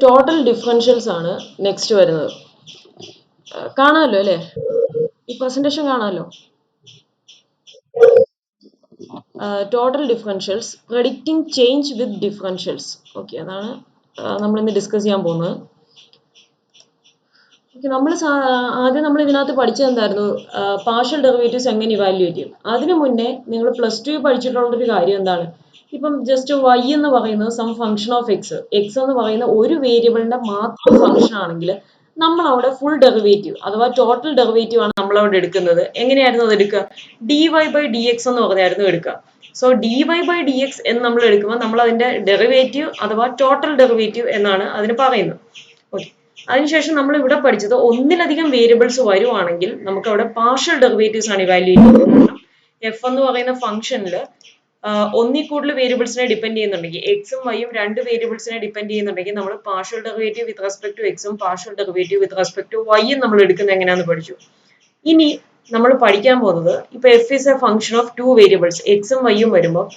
Total differentials ആണ് next വരുന്നത്. കാണാമല്ലോ അല്ലേ? ഈ പ്രസന്റേഷൻ കാണാമല്ലോ. Total differentials predicting change with differentials. Okay, അതാണ് നമ്മൾ ഇന്ന് ഡിസ്കസ് ചെയ്യാൻ പോകുന്നത്. ഓക്കെ, ആദ്യം നമ്മൾ ഇതിനകത്ത് പഠിച്ചത് എന്തായിരുന്നു? പാർഷ്യൽ ഡെറിവേറ്റീവ്സ് എങ്ങനെ ഇവാലുവേറ്റ് ചെയ്യും. അതിനു മുന്നേ നിങ്ങൾ +2 പഠിച്ചിട്ടുള്ളൊരു കാര്യം എന്താണ്? ഇപ്പം ജസ്റ്റ് y എന്ന് പറയുന്നത് സം ഫംഗ്ഷൻ ഓഫ് എക്സ് എന്ന് പറയുന്ന ഒരു വേരിയബിളിന്റെ മാത്രം ഫംഗ്ഷൻ ആണെങ്കിൽ നമ്മൾ അവിടെ ഫുൾ ഡെറിവേറ്റീവ് അഥവാ ടോട്ടൽ ഡെറിവേറ്റീവ് ആണ് നമ്മൾ അവിടെ എടുക്കുന്നത്. എങ്ങനെയായിരുന്നു അത് എടുക്കുക? dy/dx എന്ന് പറഞ്ഞായിരുന്നു എടുക്കുക. സോ dy/dx എന്ന് നമ്മൾ എടുക്കുമ്പോൾ നമ്മൾ അതിന്റെ ഡെറിവേറ്റീവ് അഥവാ ടോട്ടൽ ഡെറിവേറ്റീവ് എന്നാണ് അതിന് പറയുന്നത്. ഓക്കെ, അതിനുശേഷം നമ്മൾ ഇവിടെ പഠിച്ചത് ഒന്നിലധികം വേരിയബിൾസ് വരുവാണെങ്കിൽ നമുക്ക് അവിടെ പാർഷ്യൽ ഡെറിവേറ്റീവ്സ് ആണ് ഇവാലുവേറ്റ് ചെയ്യുന്നത്. എഫ് എന്ന് പറയുന്ന ഫംഗ്ഷനിൽ ഒന്നിൽ കൂടുതൽ വേരിയബിൾസിനെ ഡിപ്പെൻഡ് ചെയ്യുന്നുണ്ടെങ്കിൽ എക്സും വൈയും രണ്ട് വേരിയബിൾസിനെ ഡിപ്പെൻഡ് ചെയ്യുന്നുണ്ടെങ്കിൽ നമ്മൾ partial derivative with respect to എക്സും partial derivative with respect to വൈയും നമ്മൾ എടുക്കുന്നത് എങ്ങനെയാണെന്ന് പഠിച്ചു. ഇനി നമ്മൾ പഠിക്കാൻ പോകുന്നത് ഇപ്പൊ f is a function of 2 variables എക്സും വൈയും വരുമ്പോൾ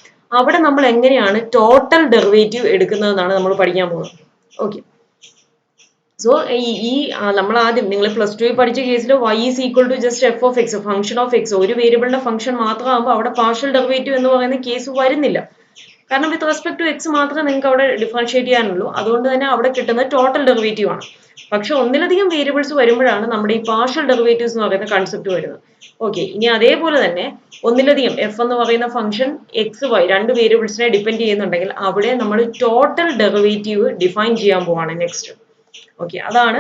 അവിടെ നമ്മൾ എങ്ങനെയാണ് ടോട്ടൽ ഡെറിവേറ്റീവ് എടുക്കുന്നതെന്നാണ് നമ്മൾ പഠിക്കാൻ പോകുന്നത്. ഓക്കെ, സോ ഈ നമ്മൾ ആദ്യം നിങ്ങൾ +2 പഠിച്ച കേസിൽ y is equal to just f of x function of x ഒരു വേരിയബിളിന്റെ ഫംഗ്ഷൻ മാത്രമാകുമ്പോൾ അവിടെ പാർഷ്യൽ ഡെറിവേറ്റീവ് എന്ന് പറയുന്ന കേസ് വരുന്നില്ല. കാരണം വിത്ത് റെസ്പെക്ട് ടു എക്സ് മാത്രമേ നിങ്ങൾക്ക് അവിടെ ഡിഫറൻഷിയേറ്റ് ചെയ്യാനുള്ളൂ. അതുകൊണ്ട് തന്നെ അവിടെ കിട്ടുന്ന ടോട്ടൽ ഡെറിവേറ്റീവ് ആണ്. പക്ഷെ ഒന്നിലധികം വേരിയബിൾസ് വരുമ്പോഴാണ് നമ്മുടെ ഈ പാർഷ്യൽ ഡെറിവേറ്റീവ്സ് എന്ന് പറയുന്ന കൺസെപ്റ്റ് വരുന്നത്. ഓക്കെ, ഇനി അതേപോലെ തന്നെ ഒന്നിലധികം എഫ് എന്ന് പറയുന്ന ഫംഗ്ഷൻ എക്സ് വൈ രണ്ട് വേരിയബിൾസിനെ ഡിപ്പെൻഡ് ചെയ്യുന്നുണ്ടെങ്കിൽ അവിടെ നമ്മൾ ടോട്ടൽ ഡെറിവേറ്റീവ് ഡിഫൈൻ ചെയ്യാൻ പോവാണ് നെക്സ്റ്റ്. ഓക്കെ, അതാണ്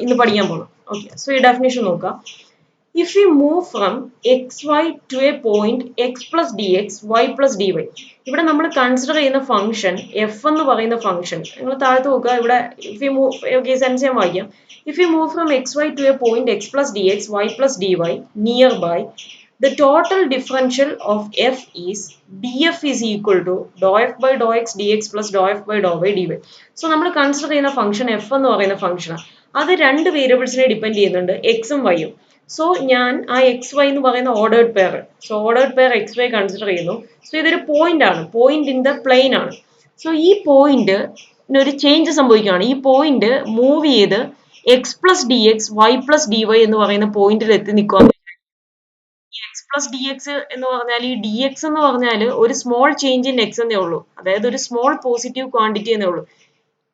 ഇന്ന് പഠിക്കാൻ പോകുന്നത്. ഓക്കെ, സോ ഈ ഡെഫിനിഷൻ നോക്കാം. If you move from x y to a point x plus d x y plus d y, ഇവിടെ നമ്മൾ കൺസിഡർ ചെയ്യുന്ന ഫംഗ്ഷൻ എഫ് എന്ന് പറയുന്ന ഫംഗ്ഷൻ നിങ്ങൾ താഴത്ത് നോക്കുക. ഇവിടെ ഇഫ് യു മൂവ് സെൻസ് ഞാൻ വായിക്കാം. If you move from x y to a point x plus d x y plus d y nearby the total differential of f is df is equal to dou f by dou x dx plus dou f by dou y dy. So നമ്മൾ consider ചെയ്യുന്ന function F എന്ന് പറയുന്ന ഫംഗ്ഷനാണ്. അത് രണ്ട് വേരിയബിൾസിനെ depend ചെയ്യുന്നുണ്ട്, എക്സും വൈയും. So ഞാൻ ആ എക്സ് വൈ എന്ന് പറയുന്ന ordered pair, so ordered pair x y consider ചെയ്യുന്നു. സോ ഇതൊരു പോയിന്റ് ആണ്, പോയിന്റ് ഇൻ ദ പ്ലെയിൻ ആണ്. സോ ഈ പോയിന്റ് ഒരു ചേഞ്ച് സംഭവിക്കുകയാണ്. ഈ പോയിന്റ് മൂവ് ചെയ്ത് x plus d x y plus d y എന്ന് പറയുന്ന പോയിന്റിൽ എത്തി നിൽക്കുക. എക്സ് പ്ലസ് ഡി എക്സ് എന്ന് പറഞ്ഞാൽ ഈ ഡി എക്സ് എന്ന് പറഞ്ഞാൽ ഒരു സ്മോൾ ചേഞ്ച് ഇൻ എക്സ് എന്നേ ഉള്ളൂ, അതായത് ഒരു സ്മോൾ പോസിറ്റീവ് ക്വാണ്ടിറ്റി എന്നേ ഉള്ളൂ.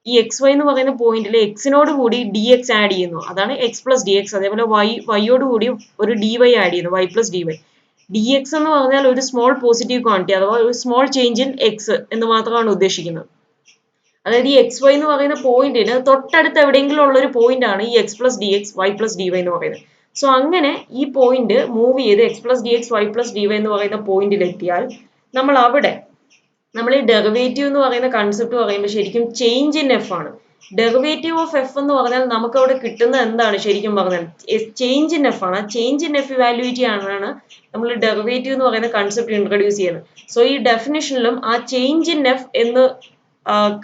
ഈ എക്സ് വൈ എന്ന് പറയുന്ന പോയിന്റിൽ എക്സിനോട് കൂടി ഡി എക്സ് ആഡ് ചെയ്യുന്നു, അതാണ് എക്സ് പ്ലസ് ഡി എക്സ്. അതേപോലെ വൈയോട് കൂടി ഒരു ഡി വൈ ആഡ് ചെയ്യുന്നു, y plus d y. D x എന്ന് പറഞ്ഞാൽ ഒരു സ്മോൾ പോസിറ്റീവ് ക്വാണ്ടിറ്റി അഥവാ ഒരു സ്മോൾ ചേഞ്ച് ഇൻ എക്സ് എന്ന് മാത്രമാണ് ഉദ്ദേശിക്കുന്നത്. അതായത് ഈ എക്സ് വൈ എന്ന് പറയുന്ന പോയിന്റിന് തൊട്ടടുത്ത് എവിടെയെങ്കിലും ഉള്ള ഒരു പോയിന്റ് ആണ് ഈ x plus d x y plus d y എന്ന് പറയുന്നത്. സോ അങ്ങനെ ഈ പോയിന്റ് മൂവ് ചെയ്ത് x plus d x y plus d y എന്ന് പറയുന്ന പോയിന്റിൽ എത്തിയാൽ നമ്മൾ ഈ ഡെറിവേറ്റീവ് എന്ന് പറയുന്ന കൺസെപ്റ്റ് പറയുമ്പോൾ ശരിക്കും ചേഞ്ച് ഇൻ എഫ് ആണ്. ഡെറിവേറ്റീവ് ഓഫ് എഫ് എന്ന് പറഞ്ഞാൽ നമുക്ക് അവിടെ കിട്ടുന്നത് എന്താണ്? ശരിക്കും പറഞ്ഞാൽ ചേഞ്ച് ഇൻ എഫ് ആണ്. ചേഞ്ച് ഇൻ എഫ് ഇവാലുവേറ്റ് ചെയ്യാനാണ് നമ്മൾ ഡെറിവേറ്റീവ് എന്ന് പറയുന്ന കൺസെപ്റ്റ് ഇൻട്രൊഡ്യൂസ് ചെയ്യുന്നത്. സോ ഈ ഡെഫിനിഷനിലും ആ ചേഞ്ച് ഇൻ എഫ് എന്ന്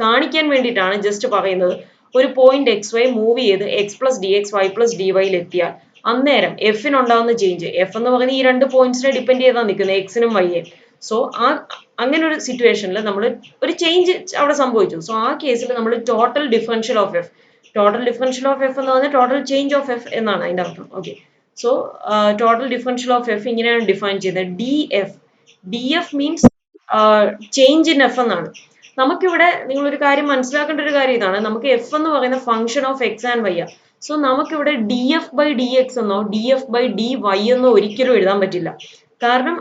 കാണിക്കാൻ വേണ്ടിയിട്ടാണ് ജസ്റ്റ് പറയുന്നത് ഒരു പോയിന്റ് എക്സ് വൈ മൂവ് ചെയ്ത് x plus d x y plus d വൈയിൽ എത്തിയാൽ അന്നേരം എഫിനുണ്ടാവുന്ന ചേഞ്ച്, എഫ് എന്ന് പറയുന്നത് ഈ രണ്ട് പോയിന്റ്സിനെ ഡിപ്പെൻഡ് ചെയ്താണ് നിൽക്കുന്നത്, എക്സിനും വൈയും. സോ അങ്ങനെ ഒരു സിറ്റുവേഷനിൽ നമ്മൾ ഒരു ചേഞ്ച് അവിടെ സംഭവിച്ചു. സോ ആ കേസിൽ നമ്മൾ ടോട്ടൽ ഡിഫറൻഷ്യൽ ഓഫ് എഫ് എന്ന് പറഞ്ഞാൽ ടോട്ടൽ ചേഞ്ച് ഓഫ് എഫ് എന്നാണ് അതിന്റെ അർത്ഥം. Okay, so total differential of F ഇങ്ങനെയാണ് ഡിഫൈൻ ചെയ്യുന്നത്. D F means change in F എന്നാണ്. നമുക്കിവിടെ നിങ്ങളൊരു കാര്യം മനസ്സിലാക്കേണ്ട ഒരു കാര്യം ഇതാണ്, നമുക്ക് എഫ് എന്ന് പറയുന്ന function of x and y. So നമുക്കിവിടെ d f by d x എന്നോ d f by d y എന്നോ ഒരിക്കലും എഴുതാൻ പറ്റില്ല. കാരണം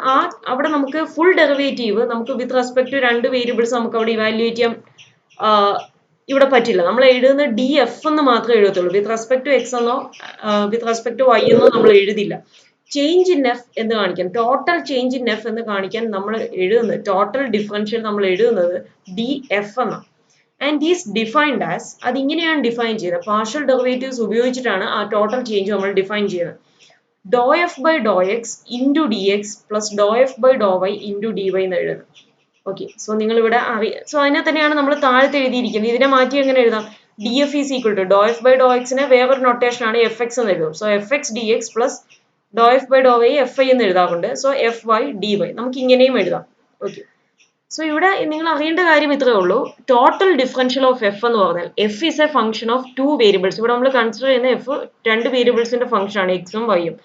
അവിടെ നമുക്ക് ഫുൾ ഡെറിവേറ്റീവ് നമുക്ക് വിത്ത് റെസ്പെക്ട് ടു രണ്ട് വേരിയബിൾസ് നമുക്ക് അവിടെ ഇവാലുവേറ്റ് ചെയ്യാൻ ഇവിടെ പറ്റില്ല. നമ്മൾ എഴുതുന്ന ഡി എഫ് എന്ന് മാത്രമേ എഴുതത്തുള്ളൂ, വിത്ത് റെസ്പെക്ട് ടു എക്സ് എന്നോ വിത്ത് റെസ്പെക്ട് ടു വൈ എന്നോ നമ്മൾ എഴുതില്ല. ചേഞ്ച് ഇൻ എഫ് എന്ന് കാണിക്കാൻ, ടോട്ടൽ ചേഞ്ച് ഇൻ എഫ് എന്ന് കാണിക്കാൻ നമ്മൾ എഴുതുന്നത്, ടോട്ടൽ ഡിഫറൻഷ്യൽ നമ്മൾ എഴുതുന്നത് ഡി എഫ് എന്നാണ്. ആൻഡ് ഈസ് ഡിഫൈൻഡ് ആസ്, അതിങ്ങനെയാണ് ഡിഫൈൻ ചെയ്തത്, പാർഷ്യൽ ഡെറിവേറ്റീവ്സ് ഉപയോഗിച്ചിട്ടാണ് ആ ടോട്ടൽ ചേഞ്ച് നമ്മൾ ഡിഫൈൻ ചെയ്യുന്നത്. Do f by Dr x into d x plus Dr f by Dr y into d y എന്ന് എഴുതുന്നത്. ഓക്കെ, സോ നിങ്ങൾ ഇവിടെ സോ അതിനെ തന്നെയാണ് നമ്മൾ താഴത്ത് എഴുതിയിരിക്കുന്നത്. ഇതിനെ മാറ്റി എങ്ങനെ എഴുതാം? D f is equal to Dr f by do എക്സിനെ വേറൊരു നൊട്ടേഷൻ ആണ് എഫ് എക്സ് എന്ന് എഴുതും. So f x d x plus Dr f by Dr y f i എന്ന് എഴുതാറുണ്ട്. So f y d y നമുക്ക് ഇങ്ങനെയും എഴുതാം. ഓക്കെ, സോ ഇവിടെ നിങ്ങൾ അറിയേണ്ട കാര്യം ഇത്രയേ ഉള്ളൂ. ടോട്ടൽ ഡിഫറൻഷ്യൽ ഓഫ് എഫ് എന്ന് പറഞ്ഞാൽ F is a function of two variables. ഇവിടെ നമ്മൾ കൺസിഡർ ചെയ്യുന്ന എഫ് രണ്ട് വേരിയബിൾസിന്റെ ഫംഗ്ഷൻ ആണ്, എക്സും വൈയും.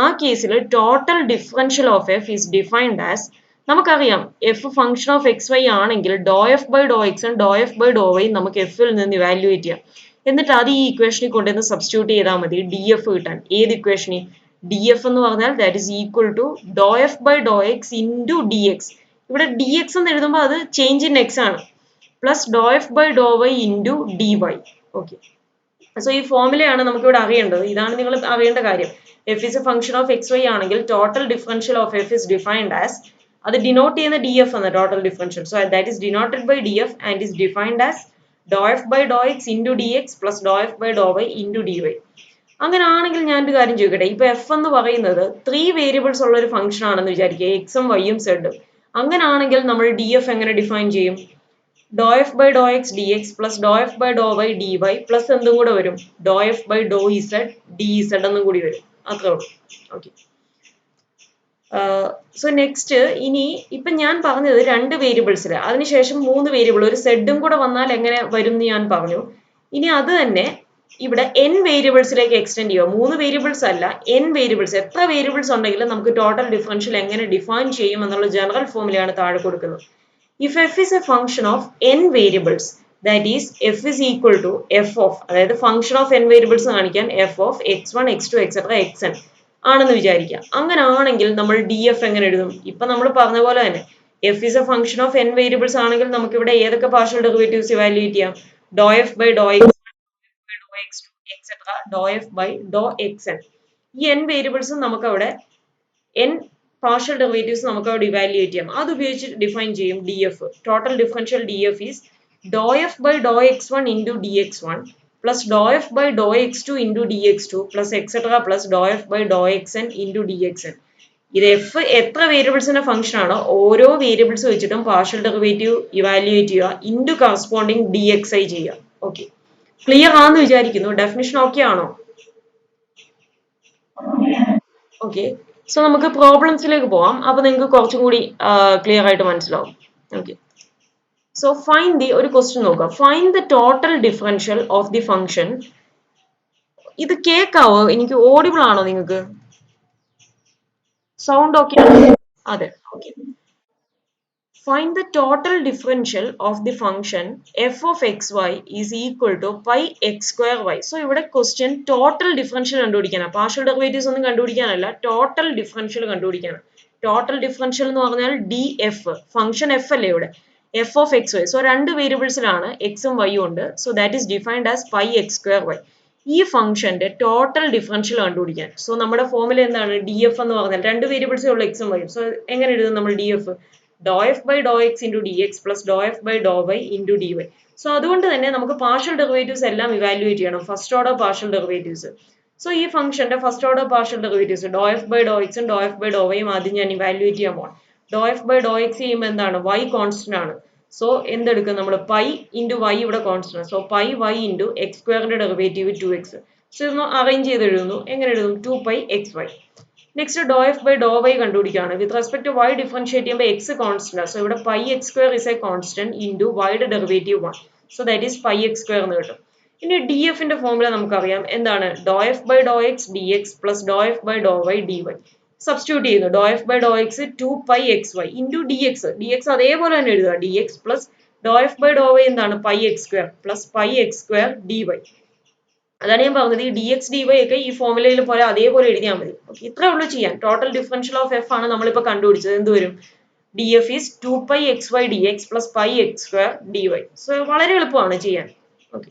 ആ കേസിൽ total differential of f is defined as, നമുക്കറിയാം f function of x y ആണെങ്കിൽ ഡോ f by Dr x do f by Dr y നമുക്ക് എഫിൽ നിന്ന് ഇവാലുവേറ്റ് ചെയ്യാം. എന്നിട്ട് അത് ഈ ഇക്വേഷനിൽ കൊണ്ടുവന്ന് സബ്സ്റ്റിറ്റ്യൂട്ട് ചെയ്താൽ മതി ഡി എഫ് കിട്ടാൻ. ഏത് ഇക്വേഷനിൽ? ഡി എഫ് എന്ന് പറഞ്ഞാൽ that is equal to Dr f by Dr x into d x. ഇവിടെ ഡി എക്സ് എന്ന് എഴുതുമ്പോൾ അത് ചേഞ്ച് ഇൻ എക്സ് ആണ്, plus Dr f by Dr y into d y. Okay, so ഈ ഫോർമുലയാണ് നമുക്ക് ഇവിടെ അറിയേണ്ടത്. ഇതാണ് നിങ്ങൾ അറിയേണ്ട കാര്യം. F is a function of x y ആണെങ്കിൽ total differential of f is defined as, അത് ഡിനോട്ട് ചെയ്യുന്ന ഡി എഫ് ആണ് total differential. So that is denoted by d f and is defined as doh f by Dr x into d x plus Dr f by Dr y into d y. അങ്ങനെ ആണെങ്കിൽ ഞാനൊരു കാര്യം ചോദിക്കട്ടെ, ഇപ്പൊ F എന്ന് പറയുന്നത് 3 variables ഉള്ള ഒരു ഫംഗ്ഷൻ ആണെന്ന് വിചാരിക്കുക, എക്സും വൈയും സെഡും. അങ്ങനെ ആണെങ്കിൽ നമ്മൾ ഡി എഫ് എങ്ങനെ ഡിഫൈൻ ചെയ്യും? Do f by Dr x d x plus Dr f by Dr y d y plus എന്തും കൂടെ വരും, ഡോ f by do z d z എന്നും കൂടി വരും. അത്രേ ഉള്ളൂ. ഓക്കെ, സോ നെക്സ്റ്റ് ഇനി ഇപ്പൊ ഞാൻ പറഞ്ഞത് 2 വേരിയബിൾസിൽ, അതിനുശേഷം 3 വേരിയബിൾ, ഒരു സെഡും കൂടെ വന്നാൽ എങ്ങനെ വരും എന്ന് ഞാൻ പറഞ്ഞു. ഇനി അത് തന്നെ ഇവിടെ n വേരിയബിൾസിലേക്ക് എക്സ്റ്റെൻഡ് ചെയ്യുക. 3 വേരിയബിൾസ് അല്ല, n വേരിയബിൾസ്. എത്ര വേരിയബിൾസ് ഉണ്ടെങ്കിലും നമുക്ക് ടോട്ടൽ ഡിഫറൻഷ്യൽ എങ്ങനെ ഡിഫൈൻ ചെയ്യും എന്നുള്ള ജനറൽ ഫോമിലാണ് താഴെ കൊടുക്കുന്നത്. If f is a function of n variables, that is f is equal to f of, അതായത് function of n variables കാണിക്കാൻ f of x1, x2, etc. xn ആണെന്ന് വിചാരിക്കുക. അങ്ങനെ ആണെങ്കിൽ നമ്മൾ ഡി എഫ് എങ്ങനെ എഴുതും? ഇപ്പൊ നമ്മൾ പറഞ്ഞ പോലെ തന്നെ f is a function of n variables ആണെങ്കിൽ നമുക്ക് ഇവിടെ ഏതൊക്കെ പാർഷ്യൽ ഡെറിവേറ്റീവ്സ് ഇവാലുവേറ്റ് ചെയ്യാം? Do f by Dr x, do x two, etcetera, do f by Dr x n. ഈ n വേരിയബിൾസും നമുക്ക് അവിടെ n പാർഷ്യൽ ഡെറിവേറ്റീവ്സ് നമുക്ക് അവിടെ ഇവാലുവേറ്റ് ചെയ്യാം. അത് ഉപയോഗിച്ച് ഡിഫൈൻ ചെയ്യും d f. Total differential d f is doh f by Dr x one into d x one plus Dr f by Dr x two into d x two plus etcetera plus Dr f by Dr x n into d x n. ഇത് f എത്ര വേരിയബിൾസിന്റെ function ആണോ ഓരോ variables വെച്ചിട്ടും partial derivative evaluate ചെയ്യുക, into corresponding d x i ചെയ്യുക. Okay, clear ആണെന്ന് വിചാരിക്കുന്നു. ഡെഫിനിഷൻ ഓക്കെ ആണോ? ഓക്കെ, സോ നമുക്ക് പ്രോബ്ലംസിലേക്ക് പോവാം. അപ്പൊ നിങ്ങൾക്ക് കുറച്ചും കൂടി ക്ലിയർ ആയിട്ട് മനസ്സിലാവും. ഓക്കെ, സോ ഫൈൻഡ് ദി, ഒരു ക്വസ്റ്റ്യൻ നോക്കാം. Find the total differential of the function. ഇത് കേൾക്കാവോ? എനിക്ക് ഓഡിബിൾ ആണോ നിങ്ങൾക്ക്? സൗണ്ട് ഓക്കെ ആണോ? അതെ, okay. Find the total differential of the function f of xy is equal to pi x square y. So ഇവിടെ question total differential കണ്ടുപിടിക്കാനാണ്. Partial derivatives ഒന്നും കണ്ടുപിടിക്കാനല്ല, total differential കണ്ടുപിടിക്കാനാണ്. Total differential എന്ന് പറഞ്ഞാൽ df, function f അല്ലേ ഇവിടെ, f of xy. So 2 വേരിയബിൾസിലാണ് x ഉം y ഉം ഉണ്ട്. So that is defined as pi x square y. ഈ ഫംഗ്ഷന്റെ ടോട്ടൽ ഡിഫറൻഷ്യൽ കണ്ടുപിടിക്കാൻ, സോ നമ്മുടെ ഫോർമുല എന്താണ്? ഡി എഫ് എന്ന് പറഞ്ഞാൽ 2 വേരിയബിൾസേ ഉള്ള എക്സും വൈയും. സോ എങ്ങനെ എഴുതും നമ്മൾ d f? Do f by Dr x into d x plus Dr f by Dr y into d y. So അതുകൊണ്ട് തന്നെ നമുക്ക് പാർഷ്യൽ ഡെറിവേറ്റീവ്സ് എല്ലാം ഇവാലുവേറ്റ് ചെയ്യണം, first order partial derivatives. So ഈ ഫംഗ്ഷന്റെ first order partial derivatives do f by ഡോ എക്സും ഡോ f by doh വൈയും ആദ്യം ഞാൻ ഇവാലുവേറ്റ് ചെയ്യാൻ പോകണം. Do f by Dr x ചെയ്യുമ്പോൾ എന്താണ്? വൈ കോൺസ്റ്റന്റ് ആണ്. സോ എന്തെടുക്കും നമ്മൾ? പൈ ഇൻറ്റു വൈ ഇവിടെ constant. So pi y into x സ്ക്വയറിന്റെ ഡെറിവേറ്റീവ് 2x. സോ ഇതൊന്ന് അറേഞ്ച് ചെയ്ത് എഴുതുന്നു. എങ്ങനെ എഴുതും? 2 pi x y. Next Dr f by Dr y കണ്ടുപിടിക്കുകയാണ്. With respect to y differentiate ചെയ്യുമ്പോൾ എക്സ് കോൺസ്റ്റന്റ്. സോ ഇവിടെ pi x square is a constant into വൈയുടെ derivative 1. So that is pi x square എന്ന് കിട്ടും. ഇനി d എഫിന്റെ formula നമുക്കറിയാം എന്താണ്? Do f by Dr x d x plus Dr f by Dr y d y. Substitute ചെയ്യുന്നു. ഡോ f by Dr x 2 pi x y into d x. D x അതേപോലെ തന്നെ എഴുതുക, d x plus Dr f by Dr y എന്താണ്? Pi x square plus pi x square d y. അതാണ് ഞാൻ പറഞ്ഞത്, ഈ D x D Y ഒക്കെ ഈ ഫോർമുലയിൽ പോലെ അതേപോലെ എഴുതിയാൽ മതി. ഓക്കെ, ഇത്രേ ഉള്ളൂ ചെയ്യാൻ. ടോട്ടൽ ഡിഫറൻഷ്യൽ ഓഫ് എഫ് ആണ് നമ്മളിപ്പോൾ കണ്ടുപിടിച്ചത്. എന്ത് വരും? D f is 2 pi x y d x plus pi x square d y. So വളരെ എളുപ്പമാണ് ചെയ്യാൻ. ഓക്കെ,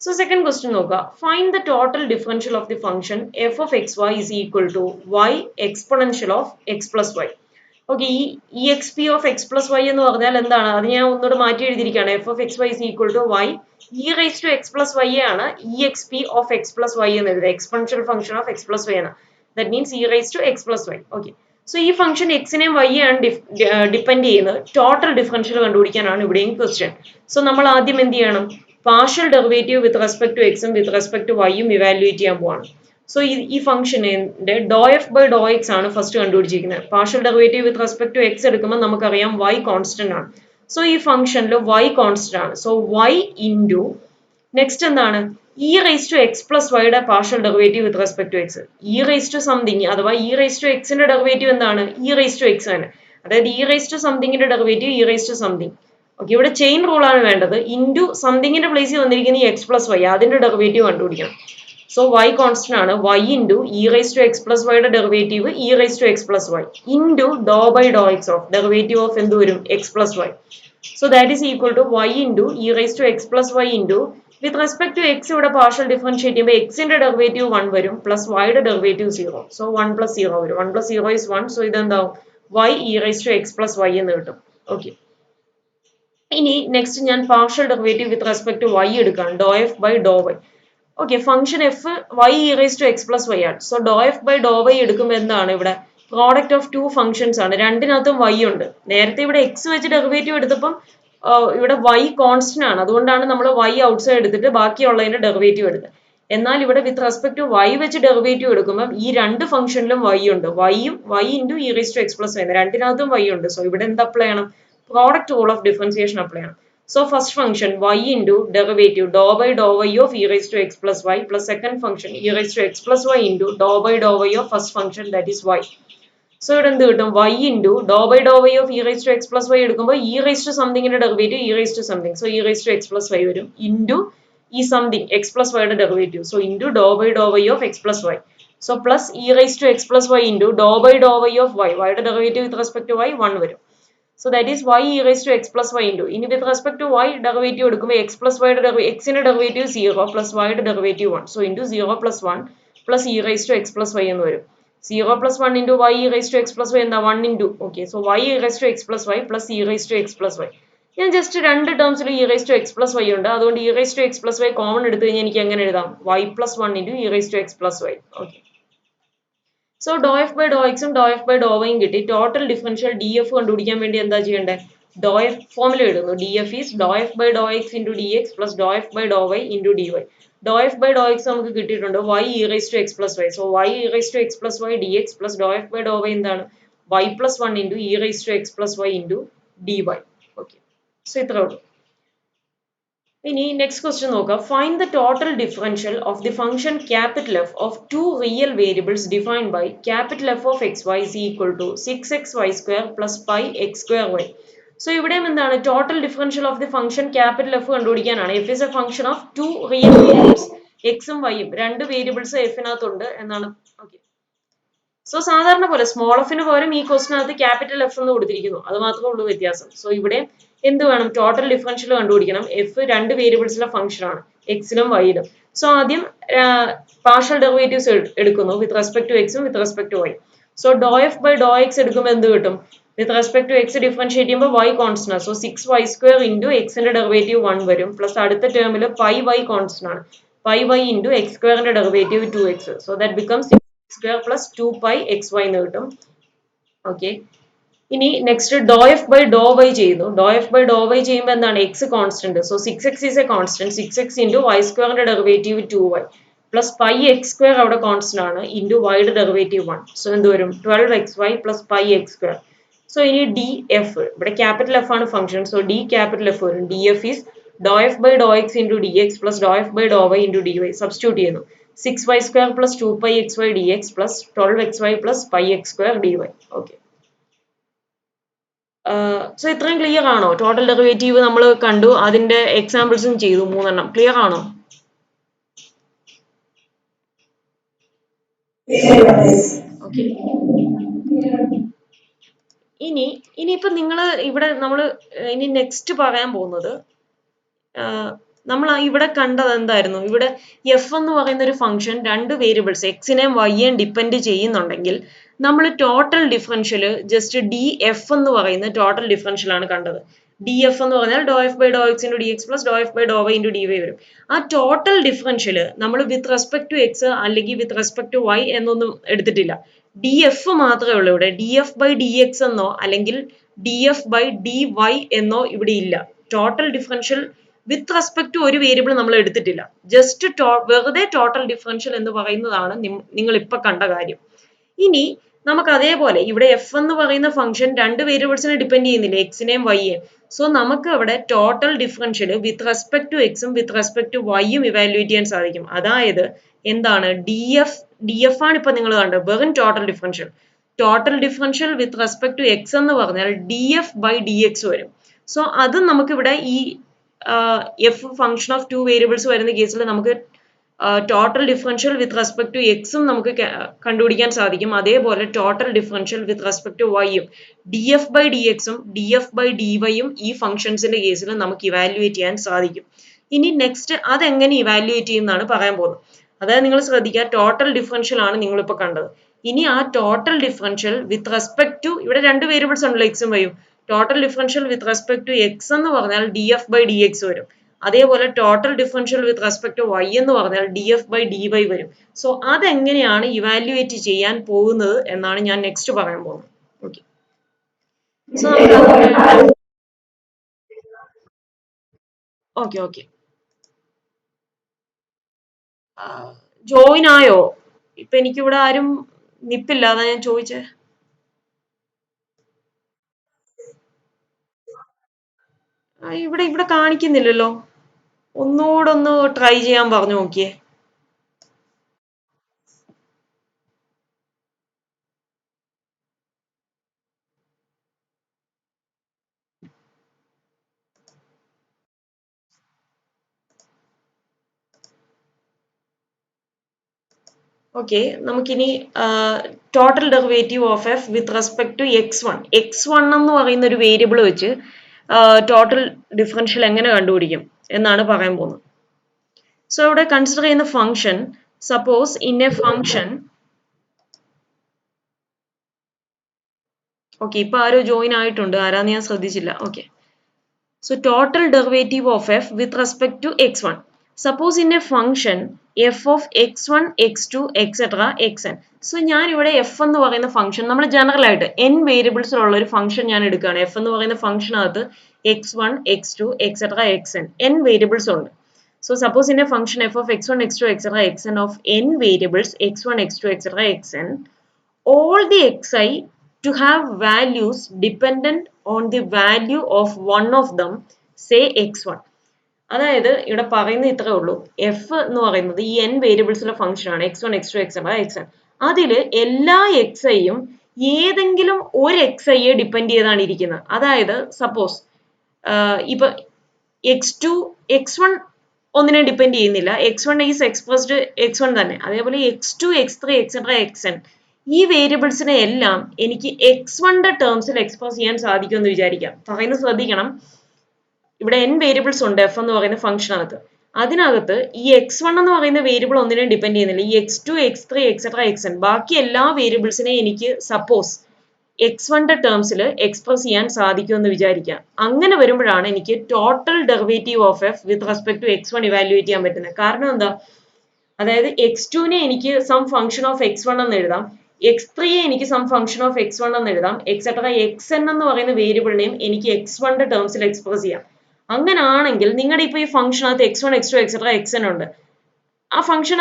സോ സെക്കൻഡ് ക്വസ്റ്റ്യൻ നോക്കുക. Find the total differential of the function f of x y is equal to y exponential of x plus y. Okay, ഈ x p of x plus y എന്ന് പറഞ്ഞാൽ എന്താണ്? അത് ഞാൻ ഒന്നുകൂടെ മാറ്റി എഴുതിയിരിക്കുകയാണ്. F of x y is equal to y e raise to x plus y ആണ് e x p of x plus y എന്ന് എഴുതുക. Exponential function of x plus y ആണ്. That means e raise to x plus y. Okay, so ഈ function എക്സിനെയും വൈയെയാണ് depend ചെയ്യുന്നത്. Total differential കണ്ടുപിടിക്കാനാണ് ഇവിടെയും ക്വസ്റ്റ്യൻ. സോ നമ്മൾ ആദ്യം എന്ത് ചെയ്യണം? Partial derivative with respect to എക്സും വിത്ത് റെസ്പെക്ട് ടു വൈയും ഇവാലുവേറ്റ് ചെയ്യാൻ പോവാണ്. സോ ഈ ഫംഗ്ഷന്റെ do f by Dr x ആണ് ഫസ്റ്റ് കണ്ടുപിടിച്ചിരിക്കുന്നത്. Partial derivative with respect to x എടുക്കുമ്പോൾ നമുക്കറിയാം വൈ കോൺസ്റ്റന്റ് ആണ്. സോ ഈ ഫംഗ്ഷനിൽ y കോൺസ്റ്റന്റ് ആണ്. സോ y ഇൻറ്റു നെക്സ്റ്റ് എന്താണ് e raise to x plus വൈയുടെ partial derivative with respect to x. E raise to something അഥവാ ഇ റേസ് ടു എക്സിന്റെ ഡെറിവേറ്റീവ് എന്താണ് ഇ റേസ് ടു എക്സ് ആണ്. അതായത് ഇ റേസ് ടു സംതിങ്ങിന്റെ derivative e raise to something. Okay, ഇവിടെ chain rule ആണ് വേണ്ടത്. ഇൻറ്റു സംതിങ്ങിന്റെ പ്ലേസിൽ വന്നിരിക്കുന്ന ഈ എക്സ് പ്ലസ് വൈ അതിന്റെ ഡെറിവേറ്റീവ് കണ്ടുപിടിക്കണം. സോ y കോൺസ്റ്റന്റ് ആണ്. y into e raise to x plus വൈയുടെ derivative e raise to x plus y into do by Dr x of derivative of എന്ത് വരും x plus y. So that is equal to y into e raise to x plus y into with respect to x ഇവിടെ partial differentiate ചെയ്യുമ്പോൾ എക്സിന്റെ derivative 1 വരും plus വൈയുടെ derivative 0. So 1 plus 0 വരും. 1 plus 0 is 1. So ഇതെന്താവും y e raise to x plus y എന്ന് കിട്ടും. Okay, ഇനി നെക്സ്റ്റ് ഞാൻ partial derivative with respect to y എടുക്കാം. Do f by Dr y. Okay, function f y e raise to x plus y ആണ്. So Dr f by Dr y എടുക്കുമ്പോൾ എന്താണ് ഇവിടെ product of two functions ആണ്. രണ്ടിനകത്തും y ഉണ്ട്. നേരത്തെ ഇവിടെ X വെച്ച് ഡെറിവേറ്റീവ് എടുത്തപ്പം ഇവിടെ y കോൺസ്റ്റന്റ് ആണ്. അതുകൊണ്ടാണ് നമ്മൾ y ഔട്ട്സൈഡ് എടുത്തിട്ട് ബാക്കിയുള്ളതിന്റെ ഡെറിവേറ്റീവ് എടുത്തത്. എന്നാൽ ഇവിടെ വിത്ത് റെസ്പെക്ട് ടു y വെച്ച് ഡെറിവേറ്റീവ് എടുക്കുമ്പോൾ ഈ രണ്ട് ഫംഗ്ഷനിലും y ഉണ്ട്. y into e raise to x plus y രണ്ടിനകത്തും y ഉണ്ട്. സോ ഇവിടെ എന്ത് അപ്ലൈ ചെയ്യണം product rule of differentiation apply ചെയ്യണം. So first function y into derivative dou by dou y of e raised to x plus y plus second function e raised to x plus y into dou by dou y of first function that is y. So ഇവിടെ എന്ത് കിട്ടും y into dou by dou y of e raised to x plus y എടുക്കുമ്പോൾ e raised to something ന്റെ derivative e raised to something. So e raised to x plus y വരും into ഈ something x plus y യുടെ derivative. So into dou by dou y of x plus y. So plus e raised to x plus y into dou by dou y of y. y യുടെ derivative with respect to y 1 വരും. So that is y e raised to x plus y into ഇനി with respect to y derivative എടുക്കുമ്പോൾ x plus y x ന്റെ derivative 0 plus y യുടെ derivative 1. So into 0 plus 1 plus e raised to x plus y എന്ന് വരും. 0 plus 1 into y e raised to x plus y എന്താ 1 into okay. So y e raised to x plus y plus e raised to x plus y. ഞാൻ just രണ്ട് ടേംസിൽ e raised to x plus y ഉണ്ട്. അതുകൊണ്ട് e raised to x plus y common എടുത്തു കഴിഞ്ഞാൽ എനിക്ക് എങ്ങനെ എഴുതാം y plus 1 into e raised to x plus y. Okay. So Dr f by ഡോ എക്സും ഡോ എഫ് ബൈ ഡോ വൈയും കിട്ടി. ടോട്ടൽ ഡിഫറൻഷ്യൽ ഡി എഫ് കണ്ടുപിടിക്കാൻ വേണ്ടി എന്താ ചെയ്യേണ്ടത് ഡോ എഫ് ഫോമുല എഴുതുന്നു. D f is doh f by Dr x into d x plus Dr f by Dr y into d y. Doh f by Dr x നമുക്ക് കിട്ടിയിട്ടുണ്ട് y e raise to x plus y. So y e raise to x plus y d x plus Dr f by Dr y എന്താണ് y plus 1 into e raise to x plus y into d y. Okay, so ഇത്രേ ഉള്ളൂ. ഇനി next question നോക്കാം. Find the total differential of the function capital f of two real variables defined by capital f of x y is equal to 6xy square plus pi x square y. So ഇവിടെയും എന്താണ് total differential of the function capital f കണ്ടുപിടിക്കാനാണ്. F is a function of two real variables എക്സും വൈയും രണ്ട് variables എഫിനകത്തുണ്ട് എന്നാണ്. Okay, so സാധാരണ പോലെ small എഫിന് പകരം ഈ ക്വസ്റ്റിനകത്ത് ക്യാപിറ്റൽ എഫ് എന്ന് കൊടുത്തിരിക്കുന്നു. അത് മാത്രമേ ഉള്ളൂ വ്യത്യാസം. സോ ഇവിടെ എന്ത് വേണം ടോട്ടൽ ഡിഫറൻഷ്യൽ കണ്ടുപിടിക്കണം. എഫ് രണ്ട് വേരിയബിൾസിലെ ഫംഗ്ഷൻ ആണ് എക്സിലും വൈയിലും. സോ ആദ്യം പാർഷ്യൽ ഡെറിവേറ്റീവ്സ് എടുക്കുന്നു വിത്ത് റെസ്പെക്ട് ടു എക്സും with respect to y. So Dr f by Dr x എടുക്കുമ്പോൾ എന്ത് കിട്ടും with respect to x differentiate ചെയ്യുമ്പോൾ വൈ കോൺസ്റ്റന്റ് ആണ്. സോ 6y സ്ക്വയർ ഇൻറ്റു എക്സിന്റെ ഡെറിവേറ്റീവ് 1 വരും പ്ലസ് അടുത്ത ടേമിൽ പൈ വൈ കോൺസ്റ്റന്റ് ആണ്. പൈ വൈ ഇൻറ്റു എക്സ് സ്ക്വയറിന്റെ derivative 2x. So that becomes square plus 2π xy എന്ന് കിട്ടും. ഓക്കെ, ഇനി next Dr f by Dr y ചെയ്യുന്നു. ഡോ എഫ് ബൈ ഡോ വൈ ചെയ്യുമ്പോൾ എന്താണ് x constant. So 6x is a constant. 6x into y സ്ക്വയറിന്റെ derivative 2y plus pi x square അവിടെ constant ആണ് into വൈയുടെ ഡെറിവേറ്റീവ് 1. സോ എന്ത് വരും 12xy plus pi x square. So ഇനി ഡി എഫ് ഇവിടെ ക്യാപിറ്റൽ എഫ് ആണ് function. So d capital F വരും. D f is doh f by Dr x into d x plus Dr f by Dr y into d y. Substitute ചെയ്യുന്നു. 6y square plus 2π xy dx plus 12xy plus pi x square dy. Okay, so ഇത്രയും clear ആണോ? Total derivative നമ്മൾ കണ്ടു, അതിന്റെ എക്സാമ്പിൾസും ചെയ്തു 3 എണ്ണം. Clear ആണോ? Okay, ഇനിയിപ്പോ നിങ്ങൾ ഇവിടെ നമ്മൾ ഇനി നെക്സ്റ്റ് പറയാൻ പോകുന്നത് നമ്മൾ ഇവിടെ കണ്ടത് എന്തായിരുന്നു? ഇവിടെ എഫ് എന്ന് പറയുന്ന ഒരു ഫംഗ്ഷൻ രണ്ട് വേരിയബിൾസ് എക്സിനെയും വൈയെയും ഡിപ്പെൻഡ് ചെയ്യുന്നുണ്ടെങ്കിൽ നമ്മൾ total differential just D f എന്ന് പറയുന്ന ടോട്ടൽ ഡിഫറൻഷ്യൽ ആണ് കണ്ടത്. ഡി എഫ് എന്ന് പറഞ്ഞാൽ doh f by Dr x into d x plus Dr f by Dr y into d y വരും. ആ ടോട്ടൽ ഡിഫറൻഷ്യൽ നമ്മൾ വിത്ത് റെസ്പെക്ട് ടു എക്സ് അല്ലെങ്കിൽ വിത്ത് റെസ്പെക്ട് ടു വൈ എന്നൊന്നും എടുത്തിട്ടില്ല. ഡി എഫ് മാത്രമേ ഉള്ളൂ ഇവിടെ. D f by d x എന്നോ അല്ലെങ്കിൽ d f by d y എന്നോ ഇവിടെ ഇല്ല. Total differential with respect to ഒരു വേരിയബിൾ നമ്മൾ എടുത്തിട്ടില്ല. ജസ്റ്റ് വെറുതെ ടോട്ടൽ ഡിഫറൻഷ്യൽ എന്ന് പറയുന്നതാണ് നിങ്ങൾ ഇപ്പൊ കണ്ട കാര്യം. ഇനി നമുക്ക് അതേപോലെ ഇവിടെ എഫ് എന്ന് പറയുന്ന ഫംഗ്ഷൻ രണ്ട് വേരിയബിൾസിനെ ഡിപ്പെൻഡ് ചെയ്യുന്നില്ല, എക്സിനെയും വൈയെയും. സോ നമുക്ക് അവിടെ total differential with respect to എക്സും വിത്ത് റെസ്പെക്ട് ടു വൈയും ഇവാലുവേറ്റ് ചെയ്യാൻ സാധിക്കും. അതായത് എന്താണ് ഡി എഫ് ആണ് ഇപ്പൊ നിങ്ങൾ കണ്ടത്, വെറും total differential. Total differential with respect to x എന്ന് പറഞ്ഞാൽ d f by d x വരും. സോ അത് നമുക്കിവിടെ ഈ f function of two variables വരുന്ന കേസിൽ നമുക്ക് total differential with respect to എക്സും നമുക്ക് കണ്ടുപിടിക്കാൻ സാധിക്കും. അതേപോലെ total differential with respect to വൈയും ഡി എഫ് ബൈ ഡി എക്സും ഡി എഫ് ബൈ ഡി വൈയും ഈ ഫംഗ്ഷൻസിന്റെ കേസിൽ നമുക്ക് ഇവാലുവേറ്റ് ചെയ്യാൻ സാധിക്കും. ഇനി നെക്സ്റ്റ് അതെങ്ങനെ ഇവാലുവേറ്റ് ചെയ്യുന്നതാണ് പറയാൻ പോകുന്നത്. അതായത് നിങ്ങൾ ശ്രദ്ധിക്കുക, ടോട്ടൽ ഡിഫറൻഷ്യൽ ആണ് നിങ്ങളിപ്പോൾ കണ്ടത്. ഇനി ആ total differential with respect to, ഇവിടെ രണ്ട് വേരിയബിൾസ് ഉണ്ടല്ലോ എക്സും വൈയും. Total differential with respect to x എന്ന് പറഞ്ഞാൽ d f by d x വരും. അതേപോലെ total differential with respect to y എന്ന് പറഞ്ഞാൽ d f by d y വരും. സോ അതെങ്ങനെയാണ് ഇവാലുവേറ്റ് ചെയ്യാൻ പോകുന്നത് എന്നാണ് ഞാൻ നെക്സ്റ്റ് പറയാൻ പോകുന്നത്. Okay, so okay okay join ആയോ? ഇപ്പൊ എനിക്കിവിടെ ആരും നിപ്പില്ല, അതാ ഞാൻ ചോദിച്ചേ. ഇവിടെ ഇവിടെ കാണിക്കുന്നില്ലല്ലോ, ഒന്നുകൂടെ ഒന്ന് ട്രൈ ചെയ്യാൻ പറഞ്ഞു നോക്കിയേ. ഓക്കെ, നമുക്കിനി total derivative of f with respect to x1 എന്ന് പറയുന്ന ഒരു വേരിയബിൾ വെച്ച് ടോട്ടൽ ഡിഫറൻഷ്യൽ എങ്ങനെ കണ്ടുപിടിക്കും എന്നാണ് പറയാൻ പോകുന്നത്. സോ ഇവിടെ കൺസിഡർ ചെയ്യുന്ന function, suppose in a function, okay ഇപ്പൊ ആരോ ജോയിൻ ആയിട്ടുണ്ട്, ആരാന്ന് ഞാൻ ശ്രദ്ധിച്ചില്ല. Okay, so total derivative of f with respect to x1. Suppose in a function f of x1 x2 etcetera xn. So ഞാൻ ഇവിടെ എഫ് എന്ന് പറയുന്ന ഫംഗ്ഷൻ, നമ്മൾ ജനറൽ ആയിട്ട് n വേരിയബിൾസിലുള്ള ഒരു ഫംഗ്ഷൻ ഞാൻ എടുക്കുകയാണ്. എഫ് എന്ന് പറയുന്ന ഫംഗ്ഷനകത്ത് x1 x2 etcetera xn n variables ഉണ്ട്. So suppose in a function f of x1 x2 etc xn of n variables x1 x2 etc xn, all the xi to have values dependent on the value of one of them, say x1. അതായത് ഇവിടെ പറയുന്നത് ഇത്രേ ഉള്ളൂ, F എന്ന് പറയുന്നത് ഈ n വേരിയബിൾസിലെ function ആണ്, x1 x2 etc xn. അതിൽ എല്ലാ xiയും ഏതെങ്കിലും ഒരു xiയെ ഡിപ്പെൻഡ് ചെയ്താണ് ഇരിക്കുന്നത്. അതായത് സപ്പോസ് ഇപ്പൊ x2 x1 ഒന്നിനെ ഡിപ്പെൻഡ് ചെയ്യുന്നില്ല, x1 ഈസ് എക്സ്പ്രസ്ഡ് x1 തന്നെ. അതേപോലെ x2 x3 എക്സെട്ര xn ഈ വേരിയബിൾസിനെ എല്ലാം എനിക്ക് x1ന്റെ ടേംസിൽ എക്സ്പ്രസ് ചെയ്യാൻ സാധിക്കുമെന്ന് വിചാരിക്കാം. പറയുന്നത് ശ്രദ്ധിക്കണം, ഇവിടെ n വേരിയബിൾസ് ഉണ്ട് എഫ് എന്ന് പറയുന്ന ഫംഗ്ഷനകത്ത്. അതിനകത്ത് ഈ x1 എന്ന് പറയുന്ന വേരിയബിൾ ഒന്നിനെയും ഡിപ്പെൻഡ് ചെയ്യുന്നില്ല. ഈ x2 x3 എക്സെട്ര xn ബാക്കി എല്ലാ വേരിയബിൾസിനെയും എനിക്ക് സപ്പോസ് x1ന്റെ ടേംസിൽ എക്സ്പ്രസ് ചെയ്യാൻ സാധിക്കുമെന്ന് വിചാരിക്കാം. അങ്ങനെ വരുമ്പോഴാണ് എനിക്ക് total derivative of f with respect to x1 evaluate ചെയ്യാൻ പറ്റുന്നത്. കാരണം എന്താ, അതായത് x2നെ എനിക്ക് സം ഫംഗ്ഷൻ ഓഫ് x1 എന്ന് എഴുതാം, x3യെ എനിക്ക് സം ഫംഗ്ഷൻ ഓഫ് x1 എന്ന് എഴുതാം, എക്സെട്ര xn എന്ന് പറയുന്ന വേരിയബിളിനെയും എനിക്ക് x1ന്റെ ടേംസിൽ എക്സ്പ്രസ് ചെയ്യാം. അങ്ങനാണെങ്കിൽ നിങ്ങളുടെ ഇപ്പൊ ഈ ഫംഗ്ഷനകത്ത് x1 x2 എക്സെട്ര xn ഉണ്ട്, ആ ഫംഗ്ഷൻ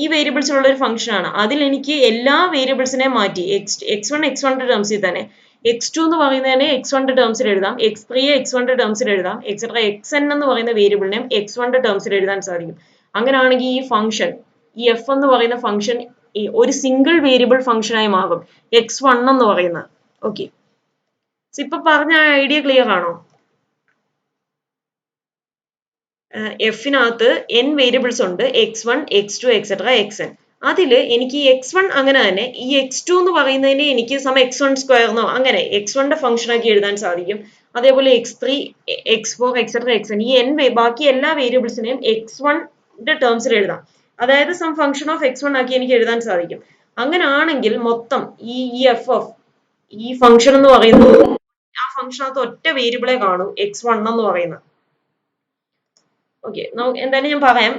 ഈ വേരിയബിൾസിലുള്ള ഒരു ഫംഗ്ഷൻ ആണ്. അതിൽ എനിക്ക് എല്ലാ വേരിയബിൾസിനെയും മാറ്റി x1 x1ന്റെ ടേംസിൽ തന്നെ, x2 എന്ന് പറയുന്നതിനെ x1ന്റെ ടേംസിൽ എഴുതാം, x3യെ x1ന്റെ ടേംസിൽ എഴുതാം, എക്സെട്ര xn എന്ന് പറയുന്ന വേരിയബിളിനെയും x1ന്റെ ടേംസിൽ എഴുതാൻ സാധിക്കും. അങ്ങനെയാണെങ്കിൽ ഈ ഫംഗ്ഷൻ, ഈ എഫ് എന്ന് പറയുന്ന ഫംഗ്ഷൻ ഒരു സിംഗിൾ വേരിയബിൾ ഫംഗ്ഷനായി മാറും, x1 എന്ന് പറയുന്നത്. ഓക്കെ, ഇപ്പൊ പറഞ്ഞ ഐഡിയ ക്ലിയർ ആണോ? എഫിനകത്ത് n വേരിയബിൾസ് ഉണ്ട്, x1 x2 എക്സെട്ര xn. അതിൽ എനിക്ക് ഈ x1 അങ്ങനെ തന്നെ, ഈ x2 എന്ന് പറയുന്നതിനെ എനിക്ക് സമ x1 സ്ക്വയർന്നോ അങ്ങനെ x1ന്റെ ഫംഗ്ഷൻ ആക്കി എഴുതാൻ സാധിക്കും. അതേപോലെ x3 x4 എക്സെട്ര xn ഈ n ബാക്കി എല്ലാ വേരിയബിൾസിനെയും x1ന്റെ ടേംസിൽ എഴുതാം. അതായത് സം ഫംഗ്ഷൻ ഓഫ് x1 ആക്കി എനിക്ക് എഴുതാൻ സാധിക്കും. അങ്ങനാണെങ്കിൽ മൊത്തം ഈ എഫ് ഓഫ് ഈ ഫംഗ്ഷൻ എന്ന് പറയുന്നത് ആ ഫംഗ്ഷനകത്ത് ഒറ്റ വേരിയബിളെ കാണൂ, x1 എന്ന് പറയുന്നത്. Okay, now എന്തായാലും ഞാൻ പറയാം.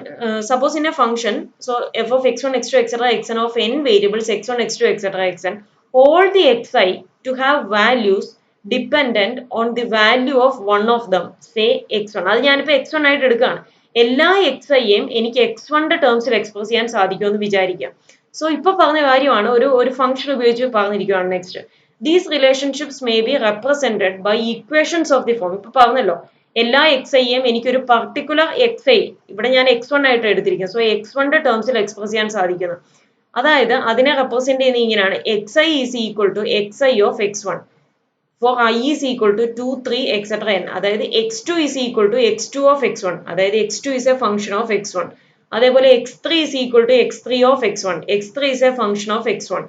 Suppose in a function, so f of x1 x2 etc xn of n variables x1 x2 etc xn, all the xi to have values dependent on the value of one of them, say x1. അത് ഞാനിപ്പോൾ x1 ആയിട്ട് എടുക്കുകയാണ്. എല്ലാ xiയും എനിക്ക് x1ന്റെ ടേംസിൽ express ചെയ്യാൻ സാധിക്കുമെന്ന് വിചാരിക്കാം. So ഇപ്പൊ പറഞ്ഞ കാര്യമാണ് ഒരു ഫംഗ്ഷൻ ഉപയോഗിച്ച് പറഞ്ഞിരിക്കുകയാണ്. Next, these relationships may be represented by equations of the form. ഇപ്പൊ പറഞ്ഞല്ലോ എല്ലാ എക്സ് ഐയും എനിക്കൊരു പർട്ടിക്കുലർ എക്സ് ഐ, ഇവിടെ ഞാൻ x1 ആയിട്ട് എടുത്തിരിക്കുന്നത്, സോ x1 ടേംസിൽ എക്സ്പ്രസ് ചെയ്യാൻ സാധിക്കുന്നു. അതായത് അതിനെ റെപ്രസെന്റ് ചെയ്യുന്നത് ഇങ്ങനെയാണ്: x i is equal to x i of x1 for i is equal to 2, 3 etcetera n. അതായത് x2 is equal to x2 of x1, അതായത് x2 is a function of x1. അതേപോലെ x3 is equal to x3 of x1, x3 is a function of x1.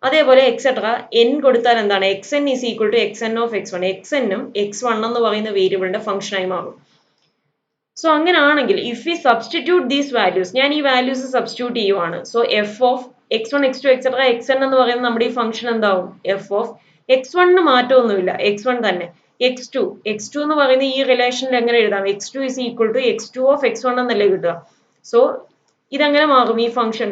അതേപോലെ etcetera n കൊടുത്താൽ എന്താണ്, xn is equal to xn of x1, xn-ഉം x1 എന്ന് പറയുന്ന വേരിയബിളിന്റെ ഫംഗ്ഷനായി മാറും. സോ അങ്ങനെയാണെങ്കിൽ if we substitute these values, ഞാൻ ഈ വാല്യൂസ് സബ്സ്റ്റിറ്റ്യൂട്ട് ചെയ്യുവാണ്. So f of x1 x2 etcetera xn എന്ന് പറയുന്ന നമ്മുടെ ഈ ഫംഗ്ഷൻ എന്താവും, എഫ് ഓഫ് x1 മാറ്റമൊന്നുമില്ല, x1 തന്നെ. x2 എന്ന് പറയുന്ന ഈ റിലേഷനിൽ എങ്ങനെ എഴുതാം, x2 is equal to x2 of x1 എന്നല്ലേ കിട്ടുക. സോ ഇതെങ്ങനെ മാറും ഈ ഫംഗ്ഷൻ?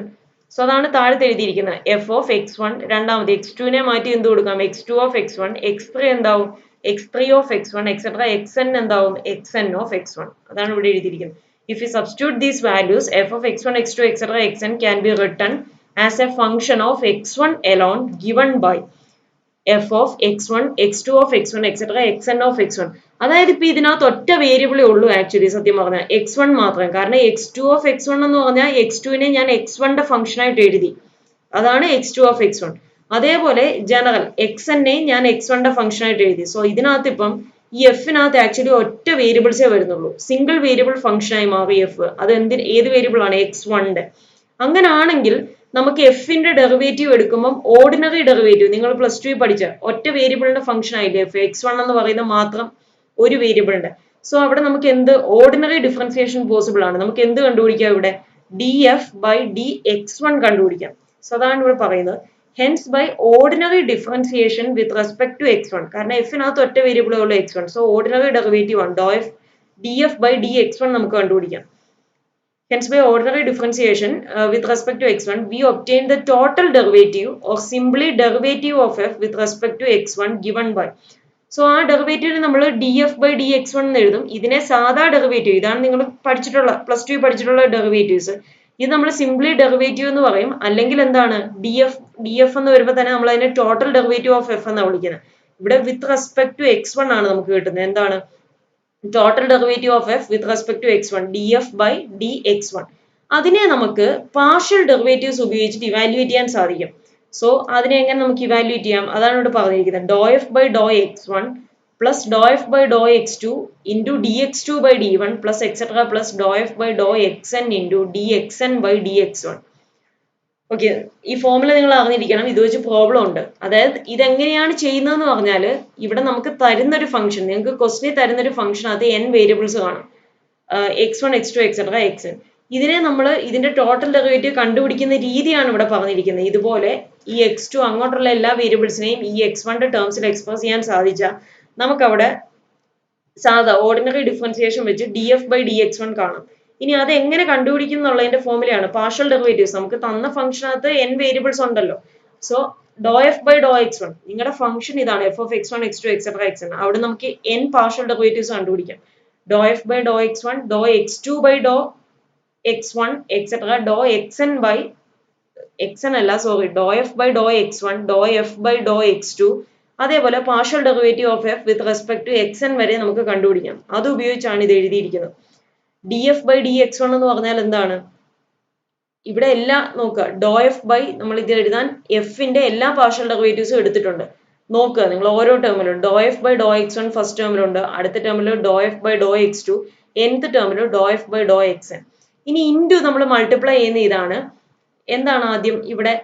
സോ അതാണ് താഴത്ത് എഴുതിയിരിക്കുന്നത്, എഫ് ഓഫ് x1. രണ്ടാമത് x2നെ മാറ്റി എന്ത് കൊടുക്കാം, x2 ഓഫ് x1. x3 എന്താവും, x3 of x1 etcetera xn എന്താവും, xn ഓഫ് x1. അതാണ് ഇവിടെ എഴുതിയിരിക്കുന്നത്. If you substitute these values, F of x1 x2 etcetera xn can be written as A function of x1 alone given by f of x1, x2 of x1 etcetera xn of x1. അതായത് ഇപ്പൊ ഇതിനകത്ത് ഒറ്റ വേരിയബിളേ ഉള്ളൂ actually സത്യം പറഞ്ഞാൽ, x1 മാത്രം. കാരണം x2 of x1 എന്ന് പറഞ്ഞാൽ x2നെ ഞാൻ x1ന്റെ ഫംഗ്ഷൻ ആയിട്ട് എഴുതി, അതാണ് x2 of x1. അതേപോലെ ജനറൽ xn-നെ ഞാൻ x1ന്റെ ഫംഗ്ഷൻ ആയിട്ട് എഴുതി. സോ ഇതിനകത്ത് ഇപ്പം ഈ എഫിനകത്ത് ആക്ച്വലി ഒറ്റ വേരിയബിൾസേ വരുന്നുള്ളൂ, സിംഗിൾ വേരിയബിൾ ഫംഗ്ഷൻ ആയി മാറി എഫ്. അത് ഏത് വേരിയബിൾ ആണ്, x1ന്റെ. അങ്ങനാണെങ്കിൽ നമുക്ക് എഫിന്റെ ഡെറിവേറ്റീവ് എടുക്കുമ്പോൾ ഓർഡിനറി ഡെറിവേറ്റീവ്, നിങ്ങൾ പ്ലസ് ടു പഠിച്ച ഒറ്റ വേരിയബിളിന്റെ ഫംഗ്ഷൻ ആയില്ലേ എഫ്, x1 എന്ന് പറയുന്ന മാത്രം ഒരു വേരിയബിളിന്റെ. സോ അവിടെ നമുക്ക് എന്ത് ഓർഡിനറി ഡിഫറൻസിയേഷൻ പോസിബിൾ ആണ്. നമുക്ക് എന്ത് കണ്ടുപിടിക്കാം ഇവിടെ, df by dx1 കണ്ടുപിടിക്കാം. സോ അതാണ് ഇവിടെ പറയുന്നത്, hence by ordinary differentiation with respect to x1. കാരണം എഫിനകത്ത് ഒറ്റ വേരിയബിളേ ഉള്ളൂ x1, സോ ഓർഡിനറി ഡെറിവേറ്റീവ് ആണ് df by dx1 നമുക്ക് കണ്ടുപിടിക്കാം. Hence, by ordinary differentiation with respect to x1, we obtain the total derivative or simply derivative of f with respect to x1 given by. So, ആ derivative നമ്മൾ df by dx1 എന്ന് എഴുതും. ഇതിനെ സാധാ derivative, ഇതാണ് നിങ്ങൾ പഠിച്ചിട്ടുള്ള പ്ലസ് ടു പഠിച്ചിട്ടുള്ള ഡെറിവേറ്റീവ്സ്. ഇത് നമ്മൾ സിംപ്ലി ഡെറിവേറ്റീവ് എന്ന് പറയും. അല്ലെങ്കിൽ എന്താണ്, df എന്ന് വരുമ്പോൾ തന്നെ നമ്മൾ അതിനെ ടോട്ടൽ ഡെറിവേറ്റീവ് ഓഫ് എഫ് എന്നാണ് വിളിക്കുന്നത്. ഇവിടെ വിത്ത് റെസ്പെക്ട് ടു x1 ആണ് നമുക്ക് കിട്ടുന്നത്. എന്താണ്, total derivative of f with respect to x1, df by dx1. അതിനെ നമുക്ക് പാർഷ്യൽ ഡെറിവേറ്റീവ്സ് ഉപയോഗിച്ചിട്ട് ഇവാലുവേറ്റ് ചെയ്യാൻ സാധിക്കും. സോ അതിനെ എങ്ങനെ നമുക്ക് ഇവാലുവേറ്റ് ചെയ്യാം, അതാണ് ഇവിടെ പറഞ്ഞിരിക്കുന്നത്. df by x1 plus df by x2 into dx2 by d1 plus etc plus df by xn into dxn by dx1. Okay, ഈ ഫോമുല നിങ്ങൾ അറിഞ്ഞിരിക്കണം, ഇത് വെച്ച് പ്രോബ്ലം ഉണ്ട്. അതായത് ഇതെങ്ങനെയാണ് ചെയ്യുന്നതെന്ന് പറഞ്ഞാൽ, ഇവിടെ നമുക്ക് തരുന്നൊരു ഫംഗ്ഷൻ, നിങ്ങൾക്ക് ക്വസ്റ്റിനിൽ തരുന്നൊരു ഫംഗ്ഷൻ, അത് n വേരിയബിൾസ് കാണും, x1 x2 എക്സെട്ര xn. ഇതിനെ നമ്മൾ ഇതിന്റെ ടോട്ടൽ ഡെറിവേറ്റീവ് കണ്ടുപിടിക്കുന്ന രീതിയാണ് ഇവിടെ പറഞ്ഞിരിക്കുന്നത്. ഇതുപോലെ ഈ x2 അങ്ങോട്ടുള്ള എല്ലാ വേരിയബിൾസിനെയും ഈ x1ന്റെ ടേംസിൽ എക്സ്പ്രസ് ചെയ്യാൻ സാധിച്ചാൽ നമുക്കവിടെ സാധാ ഓർഡിനറി ഡിഫറൻസിയേഷൻ വെച്ച് df by dx1 കാണാം. ഇനി അത് എങ്ങനെ കണ്ടുപിടിക്കും എന്നുള്ളതിന്റെ ഫോമുലയാണ് പാർഷ്യൽ ഡെറിവേറ്റീവ്സ്. നമുക്ക് തന്ന ഫംഗ്ഷനകത്ത് n വേരിയബിൾസ് ഉണ്ടല്ലോ. സോ df by x1, നിങ്ങളുടെ ഫംഗ്ഷൻ ഇതാണ്, f of x1 x2 etcetera xn. അവിടെ നമുക്ക് n പാർഷ്യൽ ഡെറിവേറ്റീവ്സ് കണ്ടുപിടിക്കാം. df by x1, x2 by x1 etcetera xn by xn അല്ല sorry df by x1, f by x2. അതേപോലെ partial derivative of f with respect to xn വരെ നമുക്ക് കണ്ടുപിടിക്കാം. അത് ഉപയോഗിച്ചാണ് ഇത് എഴുതിയിരിക്കുന്നത്. df by dx1 എന്ന് പറഞ്ഞാൽ എന്താണ്, ഇവിടെ എല്ലാം നോക്കുക, df by നമ്മൾ ഇത് എഴുതാൻ എഫിന്റെ എല്ലാ പാർഷ്യൽ ഡെറിവേറ്റീവ്സും എടുത്തിട്ടുണ്ട്. നോക്കുക നിങ്ങൾ ഓരോ ടേമിലും df by x1 ഫസ്റ്റ് ടേമിലുണ്ട്, അടുത്ത ടേമിൽ df by x2, nth ടേമിൽ df by xn. ഇനി ഇൻറ്റു നമ്മൾ മൾട്ടിപ്ലൈ ചെയ്യുന്ന ഇതാണ്, എന്താണ് ആദ്യം ഇവിടെ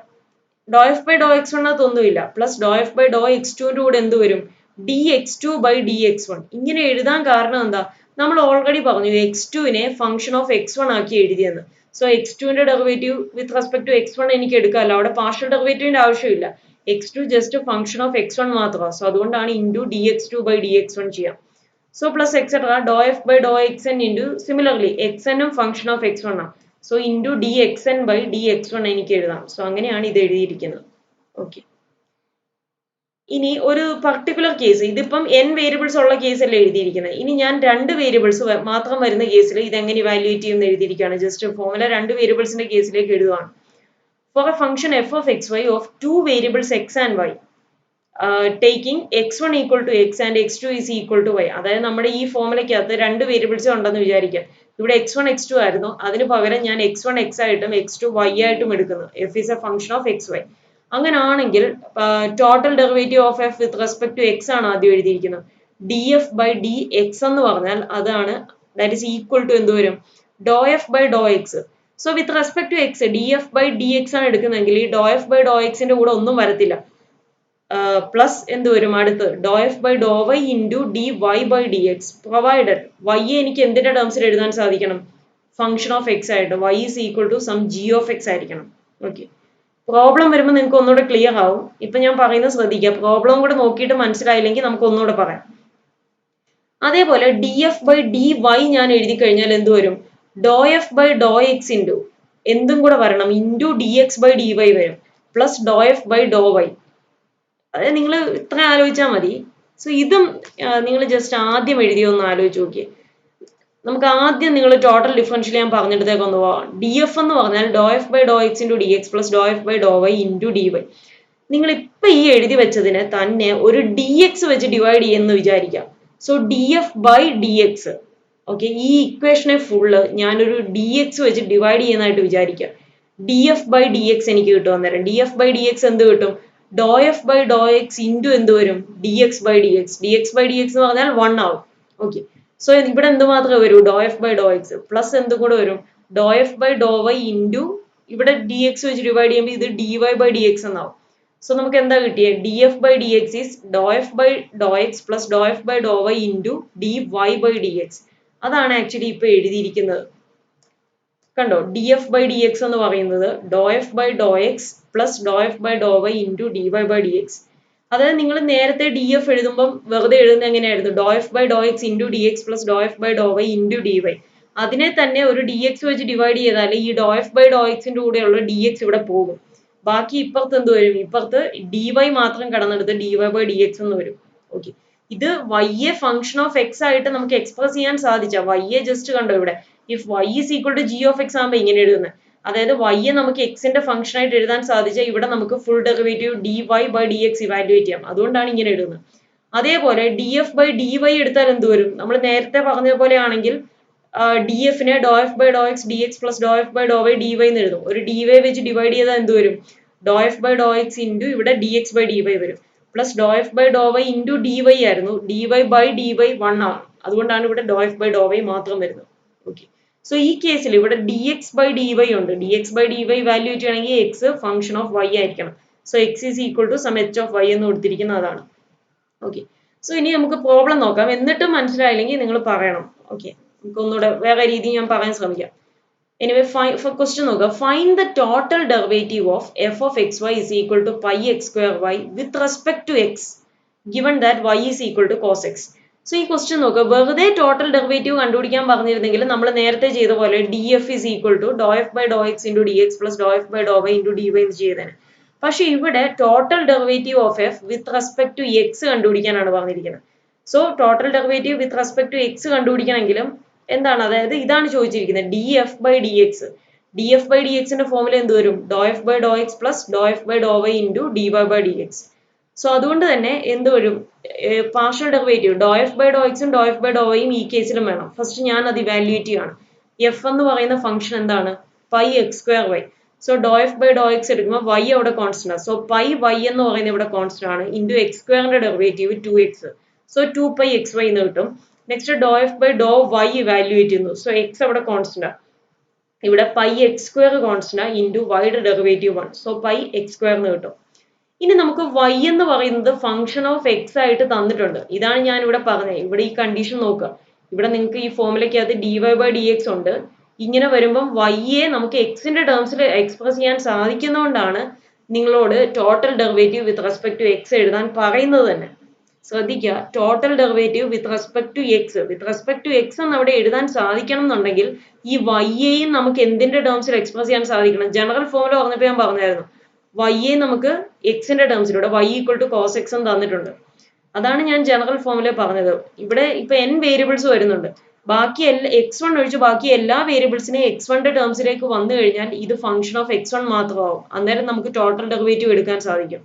df by x1 ഒന്നുമില്ല, പ്ലസ് df by x2ന്റെ കൂടെ എന്ത് വരും, dx2 by dx1. ഇങ്ങനെ എഴുതാൻ കാരണം എന്താ, നമ്മൾ ഓൾറെഡി പറഞ്ഞു x2നെ ഫംഗ്ഷൻ ഓഫ് x1 ആക്കി എഴുതിയെന്ന്. സോ x2ന്റെ derivative with respect to x1 എനിക്ക് എടുക്കാമല്ലോ, അവിടെ പാർഷ്യൽ ഡെറിവേറ്റീവിന്റെ ആവശ്യമില്ല, x2 just function of x1 മാത്രമാണ്. സോ അതുകൊണ്ടാണ് ഇൻറ്റു dx2 by dx1 ചെയ്യാം. So plus etcetera df by xn into similarly xn-ഉം ഫംഗ്ഷൻ ഓഫ് x1 ആണ്. So into dxn by dx1 എനിക്ക് എഴുതാം. സോ അങ്ങനെയാണ് ഇത് എഴുതിയിരിക്കുന്നത്. ഓക്കെ, ഇനി ഒരു പർട്ടിക്കുലർ കേസ്, ഇതിപ്പം n വേരിയബിൾസ് ഉള്ള കേസല്ലേ എഴുതിയിരിക്കുന്നത്. ഇനി ഞാൻ 2 വേരിയബിൾസ് മാത്രം വരുന്ന കേസിൽ ഇതെങ്ങനെ ഇവാലുവേറ്റ് ചെയ്യുമെന്ന് എഴുതിയിരിക്കുകയാണ്. ജസ്റ്റ് ഫോമുല 2 വേരിയബിൾസിന്റെ കേസിലേക്ക് എഴുതുകയാണ്. For a function f of xy of two variables x and y, taking x1 equal to x and x2 is equal to y. അതായത് നമ്മുടെ ഈ ഫോമുലയ്ക്കകത്ത് രണ്ട് വേരിയബിൾസ് ഉണ്ടെന്ന് വിചാരിക്കുക. ഇവിടെ x1 x2 ആയിരുന്നു, അതിന് പകരം ഞാൻ x1 x ആയിട്ടും x2 y ആയിട്ടും എടുക്കുന്നു. f is a function of xy. അങ്ങനാണെങ്കിൽ total derivative of f with respect to x ആണ് ആദ്യം എഴുതിയിരിക്കുന്നത്. D f by d x എന്ന് പറഞ്ഞാൽ അതാണ്, ദാറ്റ് ഈസ് ഈക്വൽ ടു എന്ത് വരും, ഡോ f by Dr x. So with respect to x d f by d x ആണ് എടുക്കുന്നതെങ്കിൽ ഈ ഡോ എഫ് ബൈ ഡോ എക്സിന്റെ കൂടെ ഒന്നും വരത്തില്ല, പ്ലസ് എന്ത് വരും അടുത്ത്, doh f by Dr y into d y by d x. Provided y എനിക്ക് എന്തിന്റെ ടേംസിൽ എഴുതാൻ സാധിക്കണം, ഫംഗ്ഷൻ ഓഫ് എക്സ് ആയിട്ട്. Y is equal to some g of x ആയിരിക്കണം. ഓക്കെ, പ്രോബ്ലം വരുമ്പോൾ നിങ്ങൾക്ക് ഒന്നുകൂടെ ക്ലിയർ ആവും. ഇപ്പൊ ഞാൻ പറയുന്നത് ശ്രദ്ധിക്കുക, പ്രോബ്ലം കൂടെ നോക്കിയിട്ട് മനസ്സിലായില്ലെങ്കിൽ നമുക്ക് ഒന്നുകൂടെ പറയാം. അതേപോലെ d f by d y ഞാൻ എഴുതി കഴിഞ്ഞാൽ എന്ത് വരും, ഡോ f by Dr x into എന്തും കൂടെ വരണം into d x by d y വരും, plus Dr f by Dr y. അതായത് നിങ്ങൾ ഇത്ര ആലോചിച്ചാൽ മതി. സോ ഇതും നിങ്ങൾ ജസ്റ്റ് ആദ്യം എഴുതിയൊന്ന് ആലോചിച്ച് നോക്കിയേ. നമുക്ക് ആദ്യം നിങ്ങൾ ടോട്ടൽ ഡിഫറൻഷ്യൽ ഞാൻ പറഞ്ഞിടത്തേക്ക് ഒന്ന് പോവാം. ഡി എഫ് എന്ന് പറഞ്ഞാൽ doh f by Dr x into d x plus Dr f by Dr y into d y. നിങ്ങൾ ഇപ്പൊ ഈ എഴുതി വെച്ചതിനെ തന്നെ ഒരു ഡി എക്സ് വെച്ച് ഡിവൈഡ് ചെയ്യുമെന്ന് വിചാരിക്കാം. So d f by d x. Okay, ഈ ഇക്വേഷനെ ഫുള്ള് ഞാനൊരു ഡി എക്സ് വെച്ച് ഡിവൈഡ് ചെയ്യുന്നതായിട്ട് വിചാരിക്കാം. D f by d x എനിക്ക് കിട്ടും. അന്നേരം d f by d x എന്ത് കിട്ടും, doh f by Dr x into എന്ത് വരും, d x by d x. D x by d x എന്ന് പറഞ്ഞാൽ 1 ആവും. ഓക്കെ, സോ ഇവിടെ എന്ത് മാത്രമേ വരൂ, doh f by Dr x plus എന്ത് കൂടെ വരും, ഡോ f by Dr y into ഇവിടെ ഡി എക്സ് വെച്ച് ഡിവൈഡ് ചെയ്യുമ്പോൾ ഇത് d y by d x എന്നാവും. സോ നമുക്ക് എന്താ കിട്ടിയത്, d f by d x is doh f by Dr x plus Dr f by Dr y into d y by d x. അതാണ് actually ഇപ്പൊ എഴുതിയിരിക്കുന്നത്. കണ്ടോ, d f by d x എന്ന് പറയുന്നത് doh f by Dr x plus Dr f by Dr y into d y by d x. അതായത് നിങ്ങൾ നേരത്തെ d f എഴുതുമ്പോൾ വെറുതെ എഴുതുന്നത് എങ്ങനെയായിരുന്നു, doh f by Dr x into d x plus Dr f by Dr y into d y. അതിനെ തന്നെ ഒരു ഡി എക്സ് വെച്ച് ഡിവൈഡ് ചെയ്താൽ ഈ ഡോ എഫ് ബൈ ഡോ എക്സിന്റെ കൂടെയുള്ള ഡി എക്സ് ഇവിടെ പോകും. ബാക്കി ഇപ്പുറത്ത് എന്ത് വരും, ഇപ്പുറത്ത് ഡി വൈ മാത്രം കടന്നെടുത്ത് d y by d x എന്ന് വരും. ഓക്കെ, ഇത് y a function of x ആയിട്ട് നമുക്ക് എക്സ്പ്രസ് ചെയ്യാൻ സാധിച്ച വൈ എ ജസ്റ്റ് കണ്ടോ ഇവിടെ, if y is equal to g of x ആകുമ്പോൾ ഇങ്ങനെ എഴുതുന്നത്. അതായത് വൈ എ നമുക്ക് എക്സിന്റെ ഫംഗ്ഷൻ ആയിട്ട് എഴുതാൻ സാധിച്ചാൽ ഇവിടെ നമുക്ക് full derivative d y by d x evaluate ചെയ്യാം. അതുകൊണ്ടാണ് ഇങ്ങനെ എഴുതുന്നത്. അതേപോലെ d f by d y എടുത്താൽ എന്ത് വരും, നമ്മൾ നേരത്തെ പറഞ്ഞതുപോലെ ആണെങ്കിൽ ഡി എഫിനെ doh f by Dr x d x plus Dr f by Dr y d y എന്ന് എഴുതും. ഒരു ഡി വൈ വെച്ച് ഡിവൈഡ് ചെയ്താൽ എന്ത് വരും, ഡോ f by Dr x into ഇവിടെ d x by d y വരും, plus Dr f by Dr y into d y ആയിരുന്നു, d y by d y 1 ആണ്. അതുകൊണ്ടാണ് ഇവിടെ doh f by Dr y മാത്രം വരുന്നത്. ഓക്കെ, സോ ഈ കേസിൽ ഇവിടെ d x by d y ഉണ്ട്. D x by d y valuate ചെയ്യണമെങ്കിൽ എക്സ് ഫംഗ്ഷൻ ഓഫ് വൈ ആയിരിക്കണം. So x is equal to some h of y എന്ന് കൊടുത്തിരിക്കുന്നത് അതാണ്. ഓക്കെ, സോ ഇനി നമുക്ക് പ്രോബ്ലം നോക്കാം. എന്നിട്ടും മനസ്സിലായില്ലെങ്കിൽ നിങ്ങൾ പറയണം. ഓക്കെ, നമുക്ക് ഒന്നുകൂടെ വേറെ രീതി ഞാൻ പറയാൻ ശ്രമിക്കാം. എനിവേ ക്വസ്റ്റ്യൻ നോക്കുക. Find the total derivative of f of x y is equal to pi x square y with respect to x given that y is equal to cos x. So ഈ question നോക്കുക. വെറുതെ total derivative കണ്ടുപിടിക്കാൻ പറഞ്ഞിരുന്നെങ്കിൽ നമ്മൾ നേരത്തെ ചെയ്ത പോലെ d f is equal to Dr f by Dr x into d x plus Dr f by Dr y into d y എന്ന് ചെയ്തേനെ. പക്ഷെ ഇവിടെ total derivative of f with respect to x കണ്ടുപിടിക്കാനാണ് പറഞ്ഞിരിക്കുന്നത്. So total derivative with respect to x കണ്ടുപിടിക്കണമെങ്കിലും എന്താണ്, അതായത് ഇതാണ് ചോദിച്ചിരിക്കുന്നത്, d f by d x. D f by d എക്സിന്റെ ഫോമിൽ എന്ത് വരും, ഡോ f by Dr x plus Dr f by Dr y into d y by d x. So അതുകൊണ്ട് തന്നെ എന്ത് വരും, partial derivative doh f by ഡോ എക്സും ഡോ f by doh വൈയും ഈ കേസിലും വേണം. ഫസ്റ്റ് ഞാൻ അത് ഇവാലുവേറ്റ് ചെയ്യാണ്. എഫ് എന്ന് പറയുന്ന ഫംഗ്ഷൻ എന്താണ്, pi x square y. So Dr f by Dr x എടുക്കുമ്പോൾ വൈ അവിടെ കോൺസ്റ്റന്റ് ആണ്. സോ പൈ വൈ എന്ന് പറയുന്നത് ഇവിടെ കോൺസ്റ്റന്റ് ആണ് ഇൻറ്റു എക്സ് സ്ക്വയറിന്റെ ഡെറിവേറ്റീവ് 2x. സോ 2 π xy എന്ന് കിട്ടും. Next Dr f by Dr y evaluate ചെയ്യുന്നു. സോ എക്സ് അവിടെ കോൺസ്റ്റന്റ് ആണ്. ഇവിടെ പൈ എക്സ് സ്ക്വയർ കോൺസ്റ്റന്റ് ആണ് ഇൻറ്റു വൈയുടെ derivative 1. So pi x square എന്ന് കിട്ടും. ഇനി നമുക്ക് y എന്ന് പറയുന്നത് ഫംഗ്ഷൻ ഓഫ് എക്സ് ആയിട്ട് തന്നിട്ടുണ്ട്. ഇതാണ് ഞാൻ ഇവിടെ പറഞ്ഞത്. ഇവിടെ ഈ കണ്ടീഷൻ നോക്കുക. ഇവിടെ നിങ്ങൾക്ക് ഈ ഫോമിലേക്കകത്ത് d y by d x ഉണ്ട്. ഇങ്ങനെ വരുമ്പം വൈയെ നമുക്ക് എക്സിന്റെ ടേംസിൽ എക്സ്പ്രസ് ചെയ്യാൻ സാധിക്കുന്നതുകൊണ്ടാണ് നിങ്ങളോട് total derivative with respect to x എഴുതാൻ പറയുന്നത് തന്നെ. ശ്രദ്ധിക്കുക, total derivative with respect to x, with respect to x എന്ന് അവിടെ എഴുതാൻ സാധിക്കണം എന്നുണ്ടെങ്കിൽ ഈ വൈയെയും നമുക്ക് എന്തിന്റെ ടേംസിൽ എക്സ്പ്രസ് ചെയ്യാൻ സാധിക്കണം. ജനറൽ ഫോമിൽ പറഞ്ഞപ്പോൾ ഞാൻ പറഞ്ഞായിരുന്നു, വൈയെ നമുക്ക് എക്സിന്റെ ടേംസിലൂടെ y equal to cos x എന്ന് തന്നിട്ടുണ്ട്. അതാണ് ഞാൻ ജനറൽ ഫോമിൽ പറഞ്ഞത്. ഇവിടെ ഇപ്പൊ n വേരിയബിൾസ് വരുന്നുണ്ട്. ബാക്കി x1 ഒഴിച്ച് ബാക്കി എല്ലാ വേരിയബിൾസിനെയും x1ന്റെ ടേംസിലേക്ക് വന്നു കഴിഞ്ഞാൽ ഇത് ഫംഗ്ഷൻ ഓഫ് x1 മാത്രമാവും. അന്നേരം നമുക്ക് ടോട്ടൽ ഡെറിവേറ്റീവ് എടുക്കാൻ സാധിക്കും.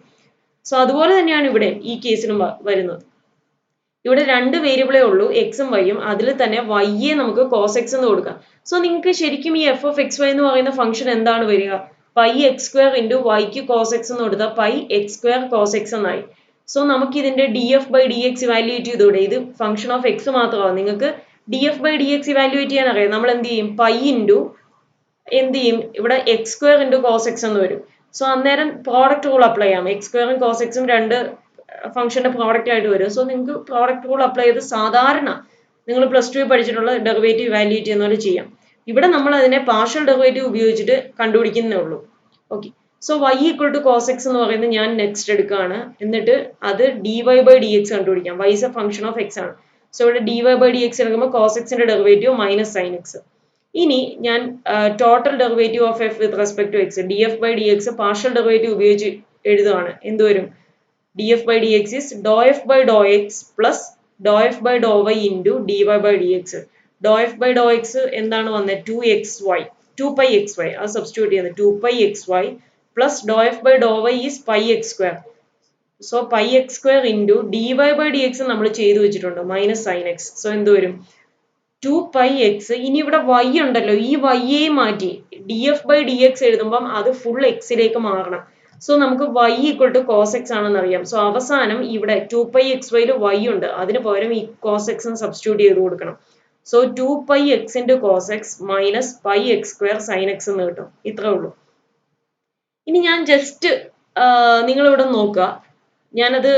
സോ അതുപോലെ തന്നെയാണ് ഇവിടെ ഈ കേസിലും വരുന്നത്. ഇവിടെ രണ്ട് വേരിയബിളേ ഉള്ളൂ, എക്സും വൈയും. അതിൽ തന്നെ വൈയെ നമുക്ക് കോസ് എക്സ് എന്ന് കൊടുക്കാം. സോ നിങ്ങൾക്ക് ശരിക്കും ഈ എഫ് ഓഫ് എക്സ് വൈ എന്ന് പറയുന്ന ഫംഗ്ഷൻ എന്താണ് വരിക? പൈ എക്സ് സ്ക്വയർ ഇൻറ്റു വൈക്ക് കോസ് എക്സ് എന്ന് കൊടുത്താൽ pi x square cos x എന്നായി. സോ നമുക്ക് ഇതിന്റെ d f by d x evaluate ചെയ്തൂടെ? ഇത് ഫംഗ്ഷൻ ഓഫ് എക്സ് മാത്രമാണ്. നിങ്ങൾക്ക് d f by d x evaluate ചെയ്യാൻ അറിയാം. നമ്മൾ എന്ത് ചെയ്യും? പൈ ഇൻറ്റു എന്ത് ചെയ്യും? ഇവിടെ x square into cos x എന്ന് വരും. സോ അന്നേരം പ്രോഡക്റ്റ് റൂൾ അപ്ലൈ ചെയ്യാം. എക്സ് സ്ക്വയറും കോസ് എക്സും രണ്ട് ഫംഗ്ഷന്റെ പ്രോഡക്റ്റ് ആയിട്ട് വരും. സോ നിങ്ങൾക്ക് പ്രോഡക്റ്റ് റൂൾ അപ്ലൈ ചെയ്ത് സാധാരണ നിങ്ങൾ +2 പഠിച്ചിട്ടുള്ള ഡെറിവേറ്റീവ് വാല്യൂറ്റ് ചെയ്യുന്ന പോലെ ചെയ്യാം. ഇവിടെ നമ്മൾ അതിനെ പാർഷ്യൽ ഡെറിവേറ്റീവ് ഉപയോഗിച്ചിട്ട് കണ്ടുപിടിക്കുന്നേ ഉള്ളൂ. Okay, so y equal to cos x എന്ന് പറയുന്നത് ഞാൻ നെക്സ്റ്റ് എടുക്കുകയാണ്. എന്നിട്ട് അത് dy ബൈ ഡി എക്സ് കണ്ടുപിടിക്കാം. y is a function of x ആണ്. സോ ഇവിടെ dy ബൈ ഡി എക്സ് എടുക്കുമ്പോൾ കോസ് എക്സിന്റെ ഡെറിവേറ്റീവ് മൈനസ് സൈൻ എക്സ്. ഇനി ഞാൻ total derivative of f with respect to x, d f by d x partial derivative ഉപയോഗിച്ച് എഴുതുകയാണ്. എന്ത് വരും? df by dx is dou f by dou x plus dou f by dou y into dy by dx. dou f by dou x എന്താണ് വന്നത്? 2xy, 2 pi xy. അത് substitute ചെയ്യുന്നത് 2 pi xy plus dou f by dou y is pi x square. So pi x square into dy by dx നമ്മൾ ചെയ്തു വെച്ചിട്ടുണ്ട് minus sine x. So എന്ത് വരും? 2 pi x. ഇനി ഇവിടെ y ഉണ്ടല്ലോ, ഈ y യെ മാറ്റി df by dx എഴുതുമ്പം അത് ഫുൾ എക്സിലേക്ക് മാറണം. സോ നമുക്ക് y equal to cos x ആണെന്ന് അറിയാം. സോ അവസാനം ഇവിടെ 2 pi xy y ഉണ്ട്, അതിന് പകരം ഈ കോസ് എക്സ് സബ്സ്റ്റിറ്റ്യൂട്ട് ചെയ്ത് കൊടുക്കണം. So 2 pi x into cos x minus pi x square sine x എന്ന് കിട്ടും. ഇത്രേ ഉള്ളൂ. ഇനി ഞാൻ ജസ്റ്റ് നിങ്ങളിവിടെ നോക്കുക, ഞാനത്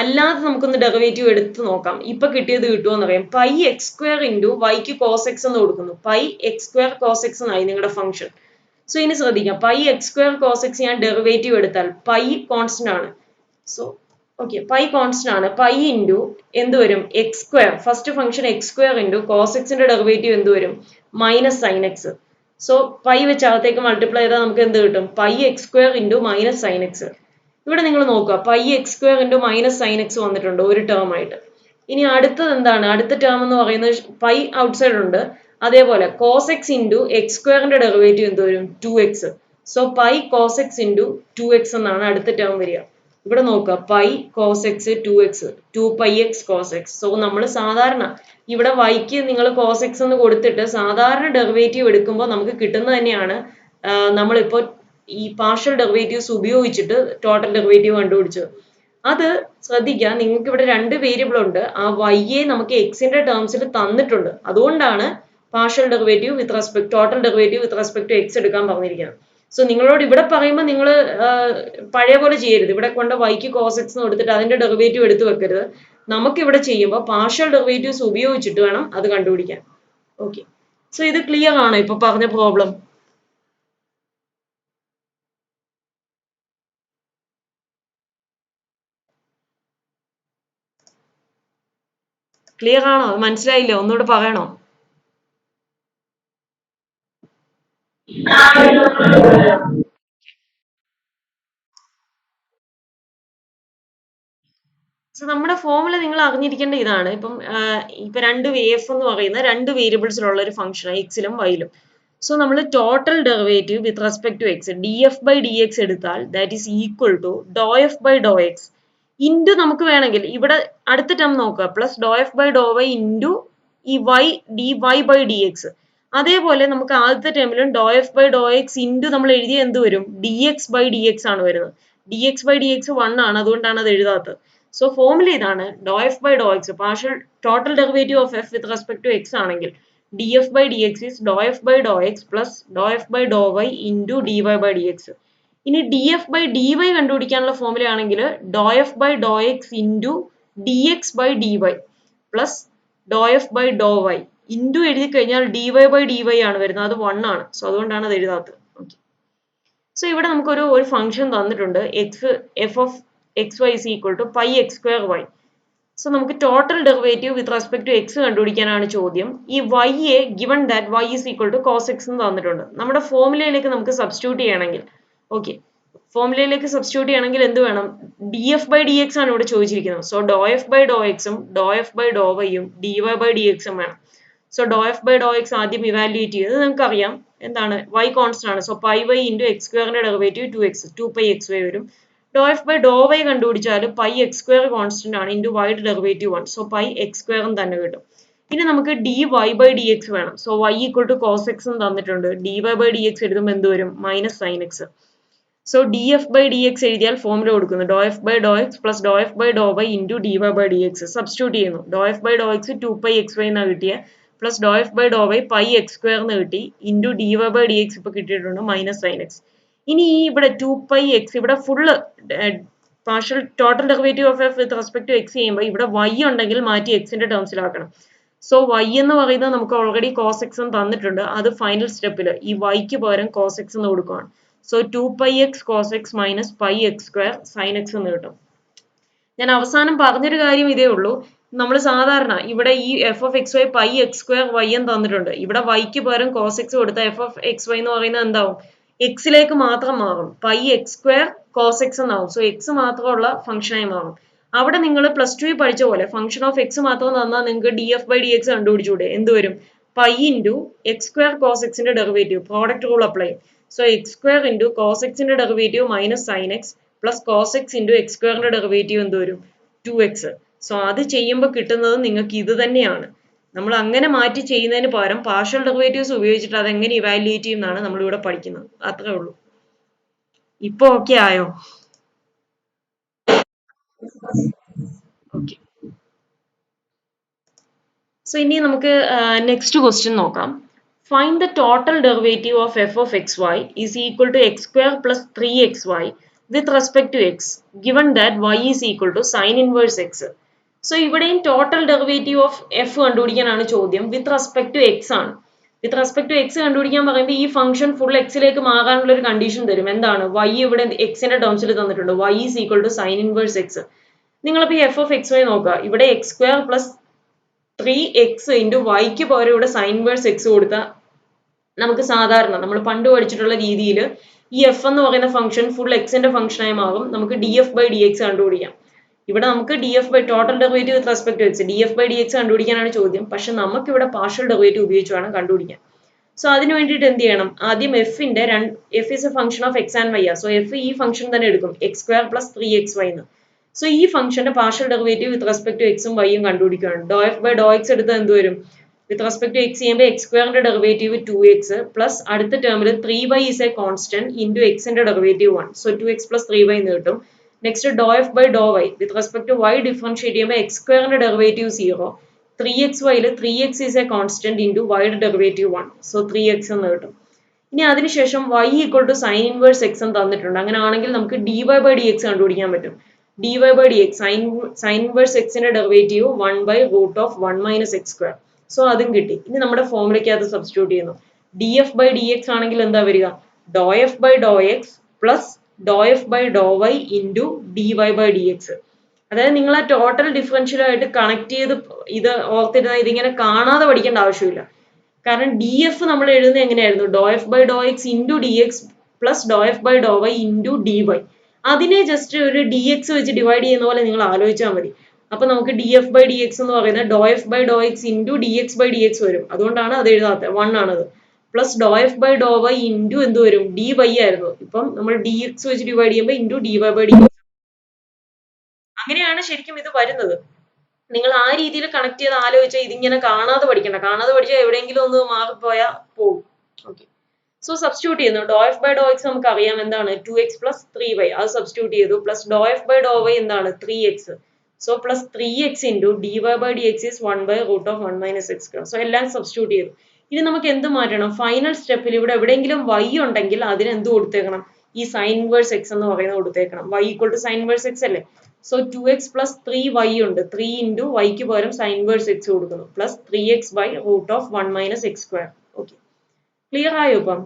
അല്ലാതെ നമുക്കൊന്ന് ഡെറിവേറ്റീവ് എടുത്ത് നോക്കാം. ഇപ്പൊ കിട്ടിയത് കിട്ടുമോ അറിയാം. പൈ എക്സ് സ്ക്വയർ ഇൻറ്റു വൈക്ക് കോസ് എക്സ് എന്ന് കൊടുക്കുന്നു. Pi x square cos x എന്നായി നിങ്ങളുടെ ഫംഗ്ഷൻ. സോ ഇനി ശ്രദ്ധിക്കാം, pi x square cos x ഞാൻ ഡെറിവേറ്റീവ് എടുത്താൽ പൈ കോൺസ്റ്റന്റ് ആണ്. സോ ഓക്കെ, പൈ കോൺസ്റ്റന്റ് ആണ്. പൈ ഇൻറ്റു എന്ത് വരും? X square, first function x square into cos എക്സിന്റെ ഡെറിവേറ്റീവ് എന്ത് വരും? Minus sine x. So pi വെച്ച് അകത്തേക്ക് മൾട്ടിപ്ലൈ ചെയ്താൽ നമുക്ക് എന്ത് കിട്ടും? Pi x square into minus sine X. ഇവിടെ നിങ്ങൾ നോക്കുക, pi x square into minus sine X വന്നിട്ടുണ്ട് ഒരു ടേം ആയിട്ട്. ഇനി അടുത്തത് എന്താണ്? അടുത്ത ടേം എന്ന് പറയുന്നത് പൈ ഔട്ട്സൈഡ് ഉണ്ട്. അതേപോലെ കോസ് എക്സ് ഇൻറ്റു എക്സ് സ്ക്വയറിന്റെ ഡെറിവേറ്റീവ് എന്ത് വരും? 2x. So pi cos x into 2x എന്നാണ് അടുത്ത ടേം വരിക. ഇവിടെ നോക്കുക, pi cos x 2x, 2 pi x cos x. So നമ്മൾ സാധാരണ ഇവിടെ വൈക്ക് നിങ്ങൾ കോസ് എക്സ് എന്ന് കൊടുത്തിട്ട് സാധാരണ ഡെറിവേറ്റീവ് എടുക്കുമ്പോൾ നമുക്ക് കിട്ടുന്നത് തന്നെയാണ് നമ്മളിപ്പോൾ ഈ പാർഷ്യൽ ഡെറിവേറ്റീവ്സ് ഉപയോഗിച്ചിട്ട് ടോട്ടൽ ഡെറിവേറ്റീവ് കണ്ടുപിടിച്ചത്. അത് ശ്രദ്ധിക്കുക, നിങ്ങൾക്ക് ഇവിടെ രണ്ട് വേരിയബിൾ ഉണ്ട്. ആ y നമുക്ക് എക്സിന്റെ ടേംസിൽ തന്നിട്ടുണ്ട്. അതുകൊണ്ടാണ് partial derivative with respect total derivative with respect to x എടുക്കാൻ പറഞ്ഞിരിക്കുന്നത്. സോ നിങ്ങളോട് ഇവിടെ പറയുമ്പോൾ നിങ്ങൾ പഴയ പോലെ ചെയ്യരുത്. ഇവിടെ കൊണ്ട് വൈക്ക് കോസ് എക്സ് എന്ന് കൊടുത്തിട്ട് അതിന്റെ ഡെറിവേറ്റീവ് എടുത്ത് വെക്കരുത്. നമുക്ക് ഇവിടെ ചെയ്യുമ്പോൾ പാർഷ്യൽ ഡെറിവേറ്റീവ്സ് ഉപയോഗിച്ചിട്ട് വേണം അത് കണ്ടുപിടിക്കാൻ. ഓക്കെ, സോ ഇത് ക്ലിയർ ആണോ ഇപ്പൊ പറഞ്ഞ പ്രോബ്ലം? ക്ലിയർ ആണോ? മനസ്സിലായില്ലേ? ഒന്നുകൂടെ പറയണോ? സോ നമ്മുടെ ഫോമുല നിങ്ങൾ അറിഞ്ഞിരിക്കേണ്ട ഇതാണ്. ഇപ്പൊ രണ്ട് എഫ് എന്ന് പറയുന്ന രണ്ട് വേരിയബിൾസിലുള്ള ഒരു ഫംഗ്ഷൻ എക്സിലും വൈയിലും. സോ നമ്മൾ total derivative with respect to x d f by d x എടുത്താൽ that is equal to Dr f by Dr x into നമുക്ക് വേണമെങ്കിൽ ഇവിടെ അടുത്ത ടേം നോക്കുക plus Dr f by Dr y into ഈ y d y by d x. അതേപോലെ നമുക്ക് ആദ്യത്തെ ടേമിലും doh f by Dr x into നമ്മൾ എഴുതിയ എന്ത് വരും? D x by d x ആണ് വരുന്നത്. D x by d x 1 ആണ്, അതുകൊണ്ടാണ് അത് എഴുതാത്തത്. സോ ഫോമുല ഇതാണ്, doh f by Dr x partial total derivative of f with respect to x ആണെങ്കിൽ d f by d x is doh f by Dr x plus Dr f by Dr y into d y by d x. ഇനി d f by d y കണ്ടുപിടിക്കാനുള്ള formula ആണെങ്കിൽ ഡോ f by Dr x into d x by d y plus Dr f by Dr y into എഴുതി കഴിഞ്ഞാൽ d y by d y ആണ് വരുന്നത്. അത് 1 ആണ്. So അതുകൊണ്ടാണ് അത് എഴുതാത്തത്. ഓക്കെ, സോ ഇവിടെ നമുക്കൊരു ഫംഗ്ഷൻ തന്നിട്ടുണ്ട് x f of x y is equal to pi x square y. So നമുക്ക് total derivative with respect to x കണ്ടുപിടിക്കാനാണ് ചോദ്യം. ഈ y യെ given that y is equal to cos x എന്ന് തന്നിട്ടുണ്ട്. നമ്മുടെ ഫോമുലയിലേക്ക് നമുക്ക് സബ്സ്റ്റിറ്റ്യൂട്ട് ചെയ്യണമെങ്കിൽ ഓക്കെ, ഫോമുലയിലേക്ക് സബ്സ്റ്റിറ്റ്യൂട്ട് ചെയ്യണമെങ്കിൽ എന്ത് വേണം? D f by d x ആണ് ഇവിടെ ചോദിച്ചിരിക്കുന്നത്. സോ ഡോ എഫ് ബൈ ഡോ എക്സും ഡോ എഫ് ബൈ ഡോ വൈയും ഡി വൈ ബൈ ഡി എക്സും വേണം. So Dr f by Dr x ആദ്യം ഇവാലുവേറ്റ് ചെയ്ത് നിങ്ങൾക്ക് അറിയാം എന്താണ് y കോൺസ്റ്റന്റ് ആണ്. So pi y into x സ്ക്വയറിന്റെ ഡെറിവേറ്റീവ് 2x 2π xy വരും. ഡോ എഫ് ബൈ ഡോ വൈ കണ്ടുപിടിച്ചാൽ പൈ എക്സ് സ്ക്വയർ കോൺസ്റ്റന്റ് ആണ് ഇൻറ്റു വൈയുടെ ഡെറിവേറ്റീവ് 1. സോ പൈ എക്സ് സ്ക്വയറും തന്നെ കിട്ടും. ഇനി നമുക്ക് dy ബൈ ഡി എക്സ് വേണം. So y equal to cos x തന്നിട്ടുണ്ട്. dy ബൈ ഡി എക്സ് എഴുതുമ്പോൾ എന്ത് വരും? Minus sine x. So d f by d x എഴുതിയാൽ ഫോമുല കൊടുക്കുന്നു. Doh f by Dr x plus Dr f by Dr y into d y by d x substitute ചെയ്യുന്നു. ഡോ f by Dr x 2π xy എന്നാണ് കിട്ടിയത്. Plus Dr f by Dr y pi x square എന്ന് കിട്ടി. Into d y by d x ഇപ്പോൾ കിട്ടിയിട്ടുണ്ട് minus sine x. ഇനി ഈ ഇവിടെ 2π x ഇവിടെ full partial total derivative of f with respect to x ചെയ്യുമ്പോൾ ഇവിടെ y ഉണ്ടെങ്കിൽ മാറ്റി എക്സിന്റെ ടേംസിലാക്കണം. സോ y എന്ന് പറയുന്നത് നമുക്ക് ഓൾറെഡി കോസ് എക്സ് എന്ന് തന്നിട്ടുണ്ട്. അത് ഫൈനൽ സ്റ്റെപ്പിൽ ഈ yക്ക് പകരം കോസ് എക്സ് എന്ന് കൊടുക്കുകയാണ്. So 2π x cos x minus pi x square sine x എന്ന് കിട്ടും. ഞാൻ അവസാനം പറഞ്ഞൊരു കാര്യം ഇതേ ഉള്ളൂ. നമ്മൾ സാധാരണ ഇവിടെ ഈ f of x y pi x square y എന്ന് തന്നിട്ടുണ്ട്. ഇവിടെ വൈക്ക് പകരം കോസ് എക്സ് കൊടുത്ത എഫ് ഓഫ് എക്സ് വൈ എന്ന് പറയുന്നത് എന്താവും? എക്സിലേക്ക് മാത്രം മാറും. Pi x square cos x എന്നാവും. സോ എക്സ് മാത്രമുള്ള ഫംഗ്ഷനായി മാറും. അവിടെ നിങ്ങൾ പ്ലസ് ടു പഠിച്ച പോലെ ഫംഗ്ഷൻ ഓഫ് എക്സ് മാത്രം തന്നാൽ നിങ്ങൾക്ക് d f by d x കണ്ടുപിടിച്ചൂടെ? എന്ത് വരും? Pi into x square cos എക്സിന്റെ derivative product rule apply. So x square into cos എക്സിന്റെ derivative minus sine x plus cos x into x സ്ക്വയറിന്റെ derivative എന്ത് വരും? 2x. സോ അത് ചെയ്യുമ്പോൾ കിട്ടുന്നത് നിങ്ങൾക്ക് ഇത് തന്നെയാണ്. നമ്മൾ അങ്ങനെ മാറ്റി ചെയ്യുന്നതിന് പകരം പാർഷ്യൽ ഡെറിവേറ്റീവ്സ് ഉപയോഗിച്ചിട്ട് അത് എങ്ങനെ ഇവാലുവേറ്റ് ചെയ്യുന്നതാണ് നമ്മളിവിടെ പഠിക്കുന്നത്. അത്രേ ഉള്ളൂ. ഇപ്പൊ ഓക്കെ ആയോ? ഓക്കെ. സോ ഇനി നമുക്ക് നെക്സ്റ്റ് ക്വസ്റ്റ്യൻ നോക്കാം. Find the total derivative of f of x y is equal to x square plus 3xy with respect to x given that y is equal to sine inverse x. So ഇവിടെയും total derivative of f കണ്ടുപിടിക്കാനാണ് ചോദ്യം. With respect to x ആണ്. വിത്ത് respect to X കണ്ടുപിടിക്കാൻ പറയുമ്പോൾ ഈ function full എക്സിലേക്ക് മാറാനുള്ള ഒരു condition തരും. എന്താണ്? y ഇവിടെ എക്സിന്റെ ടേംസിൽ തന്നിട്ടുണ്ട്. y is equal to sine inverse x. നിങ്ങളിപ്പോൾ ഈ എഫ് ഓഫ് എക്സ് വൈ നോക്കുക. ഇവിടെ x square plus 3x into വൈക്ക് പകരം ഇവിടെ സൈൻ ഇൻവേഴ്സ് എക്സ് കൊടുത്താൽ നമുക്ക് സാധാരണ നമ്മൾ പണ്ട് പഠിച്ചിട്ടുള്ള രീതിയിൽ ഈ എഫ് എന്ന് പറയുന്ന ഫംഗ്ഷൻ ഫുൾ എക്സിന്റെ ഫംഗ്ഷനായി മാറും. നമുക്ക് d f by d x കണ്ടുപിടിക്കാം. ഇവിടെ നമുക്ക് d f by total derivative with respect to x d f by d x കണ്ടുപിടിക്കാനാണ് ചോദ്യം. പക്ഷെ നമുക്ക് ഇവിടെ പാർഷ്യൽ ഡെറിവേറ്റീവ് ഉപയോഗിച്ച് വേണം കണ്ടുപിടിക്കാൻ. സോ അതിന് വേണ്ടിയിട്ട് എന്ത് ചെയ്യണം? ആദ്യം എഫിന്റെ f is a function of x and y ആ. സോ എഫ് ഈ ഫംഗ്ഷൻ തന്നെ എടുക്കും എക്സ് സ്ക്വയർ പ്ലസ് 3xy എന്ന്. സോ ഈ ഫംഗ്ഷന്റെ partial derivative with respect to എക്സും വൈയും കണ്ടുപിടിക്കുകയാണ്. Doh f by Dr x എടുത്താൽ എന്ത് വരും? വിത്ത് റെസ്പെക്ട് ടു എക്സ് ചെയ്യുമ്പോൾ എക്സ് സ്ക്വയറിന്റെ ഡെറിവേറ്റീവ് 2x പ്ലസ് അടുത്ത ടേമിൽ 3y is a constant into എക്സിന്റെ derivative 1. So 2x plus 3y എന്ന് കിട്ടും. Next Dr f by Dr y with respect to y differentiate ചെയ്യുമ്പോൾ എക്സ് സ്ക്വയറിന്റെ ഡെറിവേറ്റീവ് 0. 3xyയിൽ 3x is a constant into വൈയുടെ derivative 1. So 3x എന്ന് കിട്ടും. ഇനി അതിനുശേഷം y equal to sine inverse x എന്ന് തന്നിട്ടുണ്ട്. അങ്ങനെ ആണെങ്കിൽ നമുക്ക് dy ബൈ ഡി എക്സ് കണ്ടുപിടിക്കാൻ പറ്റും. dy by d x sine inverse എക്സിന്റെ derivative 1 by root of 1 minus x square. So അതും കിട്ടി. ഇനി നമ്മുടെ ഫോമിലേക്ക് അത് സബ്സ്റ്റിറ്റ്യൂട്ട് ചെയ്യുന്നു. D f by d x ആണെങ്കിൽ എന്താ വരിക? Doh f by Dr x plus Dr f by Dr y into d y by d x. അതായത് നിങ്ങൾ ആ ടോട്ടൽ ഡിഫറൻഷ്യലായിട്ട് കണക്ട് ചെയ്ത് ഇത് ഓർത്തിരുന്ന ഇതിങ്ങനെ കാണാതെ പഠിക്കേണ്ട ആവശ്യമില്ല. കാരണം ഡി എഫ് നമ്മൾ എഴുതുന്നത് എങ്ങനെയായിരുന്നു? Doh f by Dr x into d x plus Dr f by Dr y into d y. അതിനെ ജസ്റ്റ് ഒരു ഡി എക്സ് വെച്ച് ഡിവൈഡ് ചെയ്യുന്ന പോലെ നിങ്ങൾ ആലോചിച്ചാൽ മതി. അപ്പൊ നമുക്ക് d f by d x എന്ന് പറയുന്നത് doh f by Dr x into d x by d x വരും. അതുകൊണ്ടാണ് അത് എഴുതാത്തത്. 1 ആണത്. Plus Dr f by Dr y into എന്ത് വരും? ഡി വൈ ആയിരുന്നു. ഇപ്പം നമ്മൾ ഡി എക്സ് വെച്ച് ഡിവൈഡ് ചെയ്യുമ്പോൾ into d y by d x. അങ്ങനെയാണ് ശരിക്കും ഇത് വരുന്നത്. നിങ്ങൾ ആ രീതിയിൽ കണക്ട് ചെയ്ത് ആലോചിച്ചാൽ ഇതിങ്ങനെ കാണാതെ പഠിക്കണ്ട. കാണാതെ പഠിച്ചാൽ എവിടെയെങ്കിലും ഒന്ന് മാറിപ്പോയാൽ പോകും. ഓക്കെ. സോ സബ്സ്റ്റിറ്റ്യൂട്ട് ചെയ്യുന്നു. ഡോ എഫ് ബൈ ഡോ എക്സ് നമുക്ക് അറിയാം എന്താണ്? 2x plus 3y. അത് സബ്സ്റ്റിറ്റ്യൂട്ട് ചെയ്തു. Plus Dr f by Dr y എന്താണ്? 3x. So plus 3x into d y by d x is 1 by root of 1 minus x square. So എല്ലാം substitute ചെയ്തു. ഇനി നമുക്ക് എന്ത് മാറ്റണം? ഫൈനൽ സ്റ്റെപ്പിൽ ഇവിടെ എവിടെയെങ്കിലും y ഉണ്ടെങ്കിൽ അതിന് എന്ത് കൊടുത്തേക്കണം? ഈ സൈൻ ഇൻവേഴ്സ് എക്സ് എന്ന് പറയുന്നത് കൊടുത്തേക്കണം. y equal to sine inverse x അല്ലേ? സോ 2x പ്ലസ് 3y ഉണ്ട്. 3 ഇൻറ്റു വൈക്ക് പകരം സൈൻ ഇൻവേഴ്സ് എക്സ് കൊടുക്കുന്നു. Plus 3x by root of 1 minus x square. Okay. Clear ആയോ ഇപ്പം?